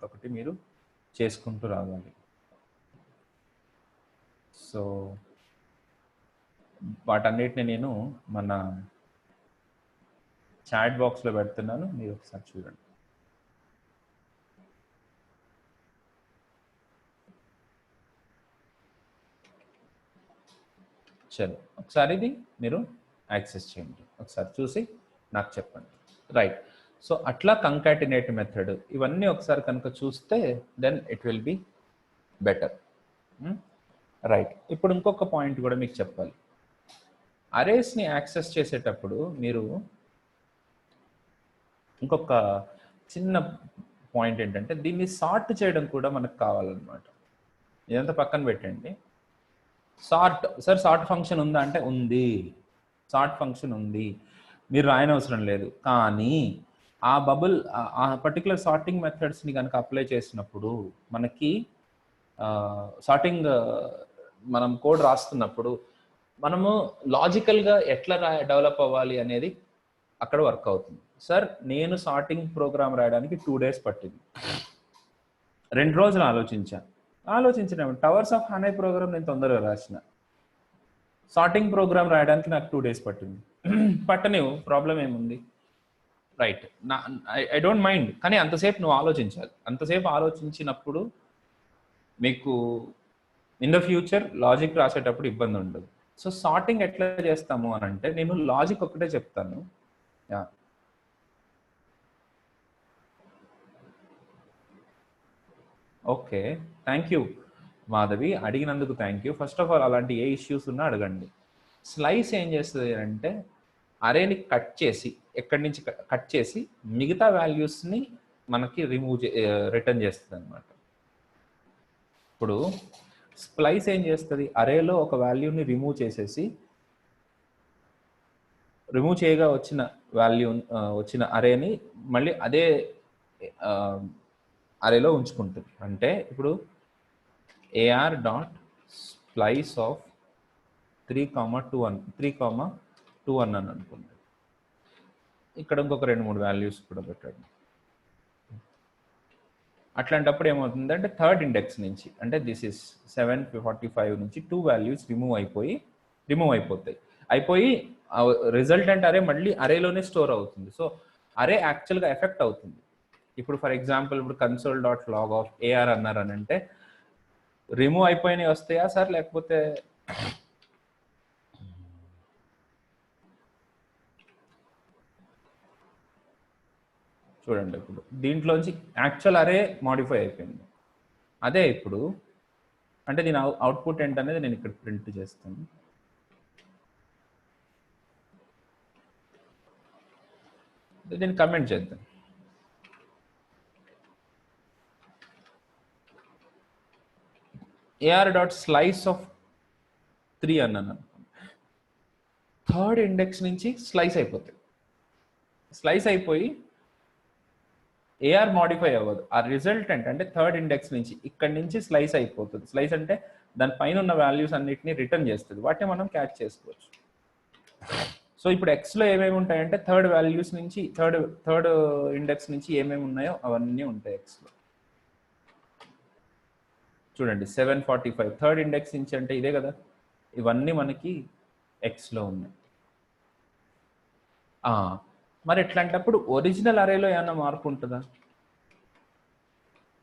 ఒకటి మీరు చేసుకుంటూ రావాలి. సో వాటన్నిటిని నేను మన చాట్ బాక్స్లో పెడుతున్నాను, మీరు ఒకసారి చూడండి. చలో ఒకసారి ఇది మీరు యాక్సెస్ చేయండి, ఒకసారి చూసి నాకు చెప్పండి. రైట్, సో అట్లా కంకాటినేట్ మెథడ్ ఇవన్నీ ఒకసారి కనుక చూస్తే then it will be better. Right, ఇప్పుడు ఇంకొక పాయింట్ కూడా మీకు చెప్పాలి. అరేస్ని యాక్సెస్ చేసేటప్పుడు మీరు ఇంకొక చిన్న పాయింట్ ఏంటంటే దీన్ని సార్ట్ చేయడం కూడా మనకు కావాలన్నమాట. ఇదంతా పక్కన పెట్టండి. సార్ట్, సార్ సార్ట్ ఫంక్షన్ ఉందా అంటే ఉంది, సార్ట్ ఫంక్షన్ ఉంది, మీరు రాయనవసరం లేదు. కానీ ఆ బబుల్ ఆ పర్టికులర్ సార్టింగ్ మెథడ్స్ని కనుక అప్లై చేసినప్పుడు మనకి సార్టింగ్ మనం కోడ్ రాస్తున్నప్పుడు మనము లాజికల్గా ఎట్లా డెవలప్ అవ్వాలి అనేది అక్కడ వర్క్ అవుతుంది. సార్ నేను సార్టింగ్ ప్రోగ్రామ్ రాయడానికి 2 days పట్టింది, 2 రోజులు ఆలోచించిన టవర్స్ ఆఫ్ హనీ ప్రోగ్రామ్ నేను తొందరగా రాసిన, సార్టింగ్ ప్రోగ్రామ్ రాయడానికి నాకు 2 days పట్టింది. పట్టనివ్వు, ప్రాబ్లం ఏముంది? రైట్, ఐ డోంట్ మైండ్, కానీ అంతసేపు నువ్వు ఆలోచించాలి. అంతసేపు ఆలోచించినప్పుడు మీకు ఇన్ ద ఫ్యూచర్ లాజిక్ రాసేటప్పుడు ఇబ్బంది ఉండదు. సో సార్టింగ్ ఎట్లా చేస్తాము అని అంటే నేను లాజిక్ ఒకటే చెప్తాను. ఓకే, థ్యాంక్ యూ మాధవి, అడిగినందుకు thank you. First of all అలాంటి ఏ ఇష్యూస్ ఉన్నా అడగండి. స్లైస్ ఏం చేస్తుంది అంటే అరేని కట్ చేసి, ఎక్కడి నుంచి కట్ చేసి మిగతా వాల్యూస్ని మనకి రిటర్న్ చేస్తుంది అనమాట. ఇప్పుడు స్ప్లైస్ ఏం చేస్తుంది, అరేలో ఒక వాల్యూని రిమూవ్ చేసేసి రిమూవ్ చేయగా వచ్చిన అరేని మళ్ళీ అదే అరేలో ఉంచుకుంటుంది. అంటే ఇప్పుడు AR డాట్ స్ప్లైస్ ఆఫ్ 3,2 అని అనుకుంది. ఇక్కడ ఇంకొక 2-3 వాల్యూస్ కూడా పెట్టండి. అట్లాంటప్పుడు ఏమవుతుందంటే థర్డ్ ఇండెక్స్ నుంచి, అంటే దిస్ ఇస్ 745 నుంచి 2 వాల్యూస్ రిమూవ్ అయిపోతాయి. రిజల్టెంట్ అరే మళ్ళీ అరేలోనే స్టోర్ అవుతుంది. సో అరే యాక్చువల్గా ఎఫెక్ట్ అవుతుంది. ఇప్పుడు ఫర్ ఎగ్జాంపుల్ ఇప్పుడు console dot log of AR అన్నారు అని అంటే రిమూవ్ అయిపోయినవి వస్తాయా సార్, లేకపోతే చూడండి ఇప్పుడు దీంట్లోంచి యాక్చువల్ అరే మాడిఫై అయిపోయింది. అదే ఇప్పుడు అంటే దీని అవుట్పుట్ ఏంటనేది నేను ఇక్కడ ప్రింట్ చేస్తాను. దీన్ని కమెంట్ చేద్దాం. AR డాట్ స్లైస్ ఆఫ్ 3 అన్నాను. థర్డ్ ఇండెక్స్ నుంచి స్లైస్ అయిపోయి AR మాడిఫై అవ్వదు. ఆ రిజల్టెంట్ అంటే థర్డ్ ఇండెక్స్ నుంచి ఇక్కడి నుంచి స్లైస్ అయిపోతుంది. స్లైస్ అంటే దాని పైన ఉన్న వాల్యూస్ అన్నిటిని రిటర్న్ చేస్తుంది. వాటిని మనం క్యాచ్ చేసుకోవచ్చు. సో ఇప్పుడు Xలో ఏమేమి ఉంటాయంటే థర్డ్ వాల్యూస్ నుంచి థర్డ్ ఇండెక్స్ నుంచి ఏమేమి ఉన్నాయో అవన్నీ ఉంటాయి Xలో. చూడండి 745 థర్డ్ ఇండెక్స్ నుంచి అంటే ఇదే కదా, ఇవన్నీ మనకి Xలో ఉన్నాయి. మరి ఎట్లాంటప్పుడు ఒరిజినల్ అరేలో ఏమైనా మార్పు ఉంటుందా?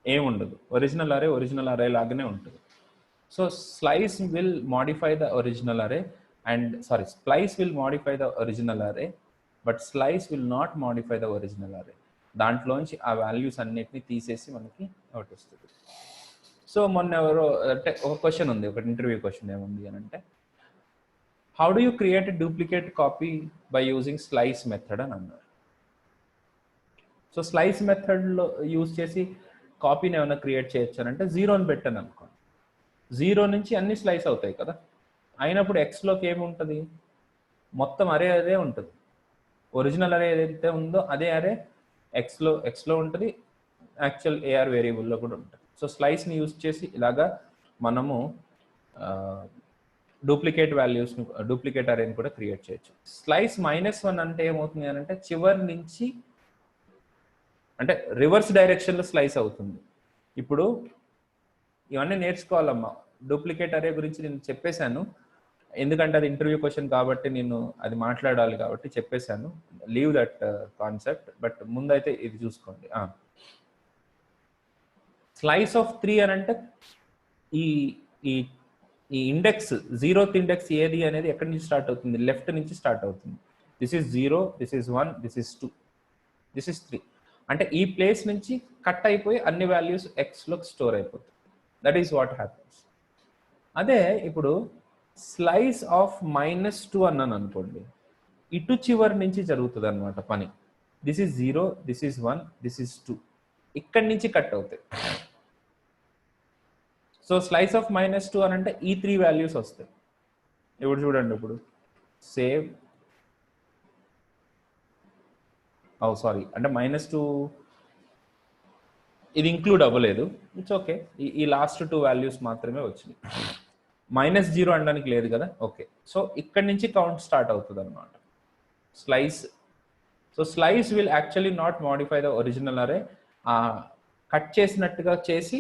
ఏముండదు. ఒరిజినల్ అరే లాగానే ఉంటుంది. So slice will modify the original అరే splice will modify the original array, but slice will not modify the original array. దాంట్లోంచి ఆ వాల్యూస్ అన్నిటిని తీసేసి మనకి అవుట్ వస్తుంది. సో మొన్న ఎవరో అంటే ఒక క్వశ్చన్ ఉంది, ఒక ఇంటర్వ్యూ క్వశ్చన్ ఏముంది అని అంటే how do you create a duplicate copy by using slice method అని అన్నారు. సో స్లైస్ మెథడ్లో యూజ్ చేసి కాపీని ఏమైనా క్రియేట్ చేయొచ్చు అని అంటే 0 పెట్టాను అనుకోండి, 0 నుంచి అన్ని స్లైస్ అవుతాయి కదా. అయినప్పుడు Xలోకి ఏముంటుంది, మొత్తం అదే ఉంటుంది. ఒరిజినల్ అరే ఏదైతే ఉందో అదే అరే ఎక్స్లో ఉంటుంది, యాక్చువల్ AR వేరియబుల్లో కూడా ఉంటుంది. సో స్లైస్ని యూజ్ చేసి ఇలాగా మనము డూప్లికేట్ అరేని కూడా క్రియేట్ చేయొచ్చు. స్లైస్ -1 అంటే ఏమవుతుంది అని అంటే చివరి నుంచి అంటే రివర్స్ డైరెక్షన్లో స్లైస్ అవుతుంది. ఇప్పుడు ఇవన్నీ నేర్చుకోవాలమ్మా. డూప్లికేట్ అరే గురించి నేను చెప్పేశాను, ఎందుకంటే అది ఇంటర్వ్యూ క్వశ్చన్ కాబట్టి నేను అది మాట్లాడాలి కాబట్టి చెప్పేశాను. లీవ్ దట్ కాన్సెప్ట్, బట్ ముందైతే ఇది చూసుకోండి. స్లైస్ ఆఫ్ 3 అని అంటే ఈ ఈ ఇండెక్స్ 0th ఇండెక్స్ ఏది అనేది ఎక్కడి నుంచి స్టార్ట్ అవుతుంది, లెఫ్ట్ నుంచి స్టార్ట్ అవుతుంది. This is 0, this is 1, this is 2, this is 3. అంటే ఈ ప్లేస్ నుంచి కట్ అయిపోయి అన్ని వాల్యూస్ ఎక్స్లోకి స్టోర్ అయిపోతుంది. That is what happens. అదే ఇప్పుడు స్లైస్ ఆఫ్ -2 అన్నాను అనుకోండి, ఇటు చివరి నుంచి జరుగుతుంది అనమాట పని. This is 0, this is 1, this is 2, ఇక్కడి నుంచి కట్ అవుతాయి. సో స్లైస్ ఆఫ్ -2 అని అంటే ఈ 3 వాల్యూస్ వస్తాయి. ఇప్పుడు చూడండి, ఇప్పుడు సేవ్, సారీ అంటే -2 ఇది ఇంక్లూడ్ అవ్వలేదు, ఇట్స్ ఓకే. ఈ లాస్ట్ 2 వాల్యూస్ మాత్రమే వచ్చినాయి. -0 అనడానికి లేదు కదా, ఓకే. సో ఇక్కడి నుంచి కౌంట్ స్టార్ట్ అవుతుంది అనమాట slice. So slice will actually not modify the original అరే, కట్ చేసినట్టుగా చేసి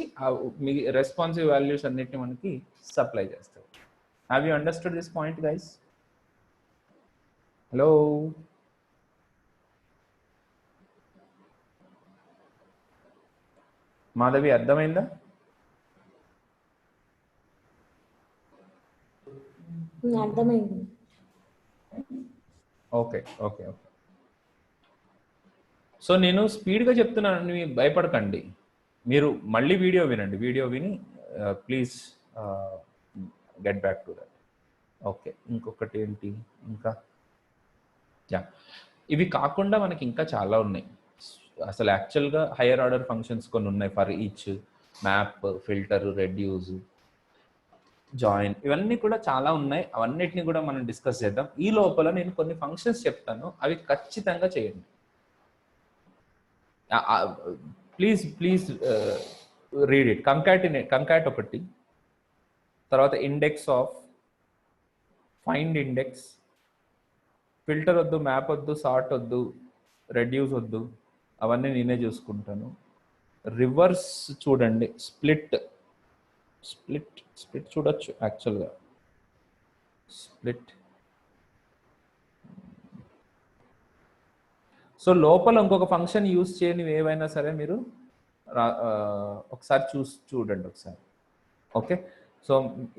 మీ రెస్పాన్సివ్ వాల్యూస్ అన్నిటిని మనకి సప్లై చేస్తారు. Have you understood this point guys? Hello, Madhavi అర్థమైందా? అర్థమైంది. Okay okay okay. సో నేను స్పీడ్గా చెప్తున్నాను, మీరు భయపడకండి. మీరు మళ్ళీ వీడియో వినండి, వీడియో విని please get back to that. Okay, ఇంకొకటి ఏంటి ఇంకా, యా ఇవి కాకుండా మనకి ఇంకా చాలా ఉన్నాయి. అసలు యాక్చువల్గా హయ్యర్ ఆర్డర్ ఫంక్షన్స్ కొన్ని ఉన్నాయి. For each, map, filter, reduce, join, ఇవన్నీ కూడా చాలా ఉన్నాయి. అవన్నిటిని కూడా మనం డిస్కస్ చేద్దాం. ఈ లోపల నేను కొన్ని ఫంక్షన్స్ చెప్తాను, అవి ఖచ్చితంగా చేయండి. Please please read it. Concat ఒకటి, తర్వాత index of, find index, filter వద్దు, మ్యాప్ వద్దు, సార్ట్ వద్దు, రెడ్యూస్ వద్దు, అవన్నీ నేనే చూసుకుంటాను. రివర్స్ చూడండి, స్ప్లిట్ చూడొచ్చు యాక్చువల్గా, స్ప్లిట్. సో లోపల ఇంకొక ఫంక్షన్ యూజ్ చేయని ఏవైనా సరే మీరు ఒకసారి చూడండి ఒకసారి. ఓకే, సో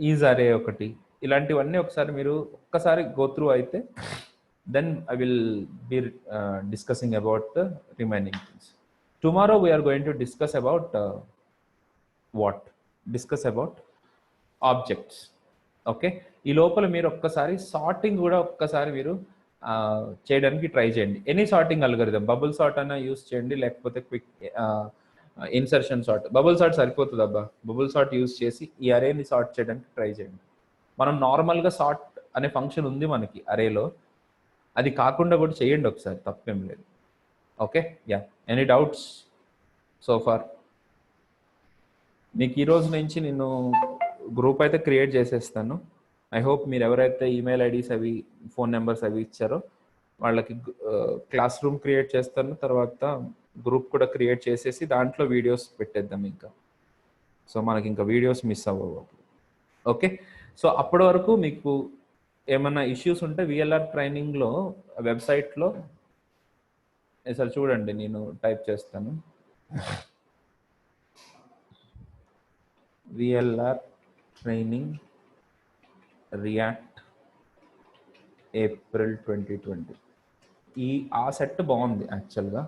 ఈజ్ అరే ఒకటి, ఇలాంటివన్నీ ఒకసారి మీరు ఒక్కసారి గో త్రూ అయితే then I will be discussing about the remaining things. Tomorrow we are going to discuss about discuss about objects. Okay, ఈ లోపల మీరు ఒక్కసారి సార్టింగ్ కూడా ఒక్కసారి మీరు చేయడానికి ట్రై చేయండి. Any sorting algorithm, bubble sort అన్న యూస్ చేయండి, లేకపోతే quick insertion sort. Bubble sort సరిపోతుంది అబ్బా, బబుల్ సార్ట్ యూస్ చేసి ఈ అరేని సార్ట్ చేయడానికి ట్రై చేయండి. మనం నార్మల్గా సార్ట్ అనే ఫంక్షన్ ఉంది మనకి అరేలో, అది కాకుండా కూడా చేయండి ఒకసారి, తప్పేం లేదు. Okay, yeah, any doubts so far? మీకు ఈరోజు నుంచి నేను గ్రూప్ అయితే క్రియేట్ చేసేస్తాను. ఐ హోప్ మీరు ఎవరైతే ఈమెయిల్ ఐడీస్ అవి, ఫోన్ నెంబర్స్ అవి ఇచ్చారో వాళ్ళకి క్లాస్ రూమ్ క్రియేట్ చేస్తాను, తర్వాత గ్రూప్ కూడా క్రియేట్ చేసేసి దాంట్లో వీడియోస్ పెట్టేద్దాం ఇంకా. సో మనకి ఇంకా వీడియోస్ మిస్ అవ్వవు. ఓకే, సో అప్పటి వరకు మీకు ఏమన్నా ఇష్యూస్ ఉంటే విఎల్ఆర్ ట్రైనింగ్లో వెబ్సైట్లో అసలు చూడండి, నేను టైప్ చేస్తాను విఎల్ఆర్ ట్రైనింగ్ రియాక్ట్ ఏప్రిల్ 2020. ఆ సెట్ బాగుంది యాక్చువల్గా.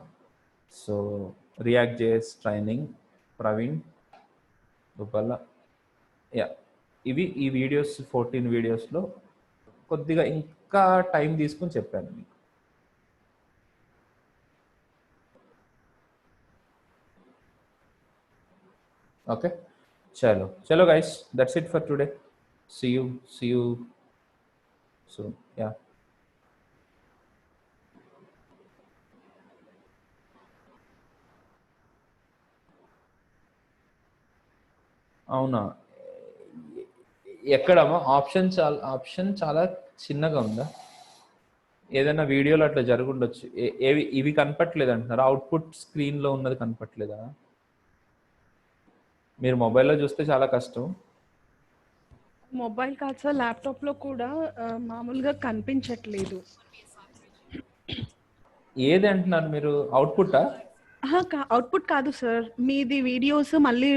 So react JS training Praveen రూపాల, యా ఇవి ఈ వీడియోస్ 14 వీడియోస్లో కొద్దిగా ఇంకా టైం తీసుకుని చెప్పాను మీకు. ఓకే, చలో guys, that's it for today. See you soon. Yeah. అవునా, ఎక్కడమ్మా ఆప్షన్ చాలా చిన్నగా ఉందా? ఏదైనా వీడియోలో అట్లా జరుగుండొచ్చు. ఇవి కనపట్లేదు అంటున్నారు, అవుట్పుట్ స్క్రీన్లో ఉన్నది కనపట్లేదా? మీరు మొబైల్లో చూస్తే చాలా కష్టం. మొబైల్ కాదు సార్, ల్యాప్టాప్లో కూడా మామూలుగా కనిపించట్లేదు. ఏది అంటున్నారు మీరు? అవుట్పుట్టా? అవుట్పుట్ కాదు సార్, మీది వీడియోస్ మళ్ళీ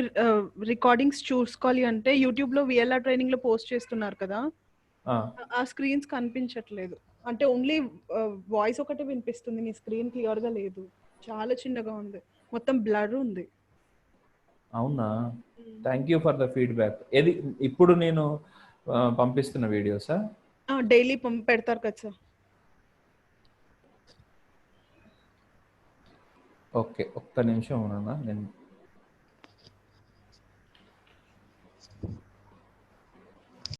రికార్డింగ్స్ చూసుకోవాలి అంటే యూట్యూబ్ లో విఎల్ఆర్ ట్రైనింగ్ లో పోస్ట్ చేస్తున్నారు కదా, ఆ స్క్రీన్స్ కనిపించట్లేదు. అంటే ఓన్లీ వాయిస్ ఒకటే వినిపిస్తుంది, మీ స్క్రీన్ క్లియర్ గా లేదు, చాలా చిన్నగా ఉంది, మొత్తం బ్లర్ ఉంది. అవునా, thank you for the feedback. ఏది ఇప్పుడు నేను పంపిస్తున్న వీడియోసా? డైలీ పెడతారు కదా సార్. ఓకే, ఒక్క నిమిషం ఉన్నా, నేను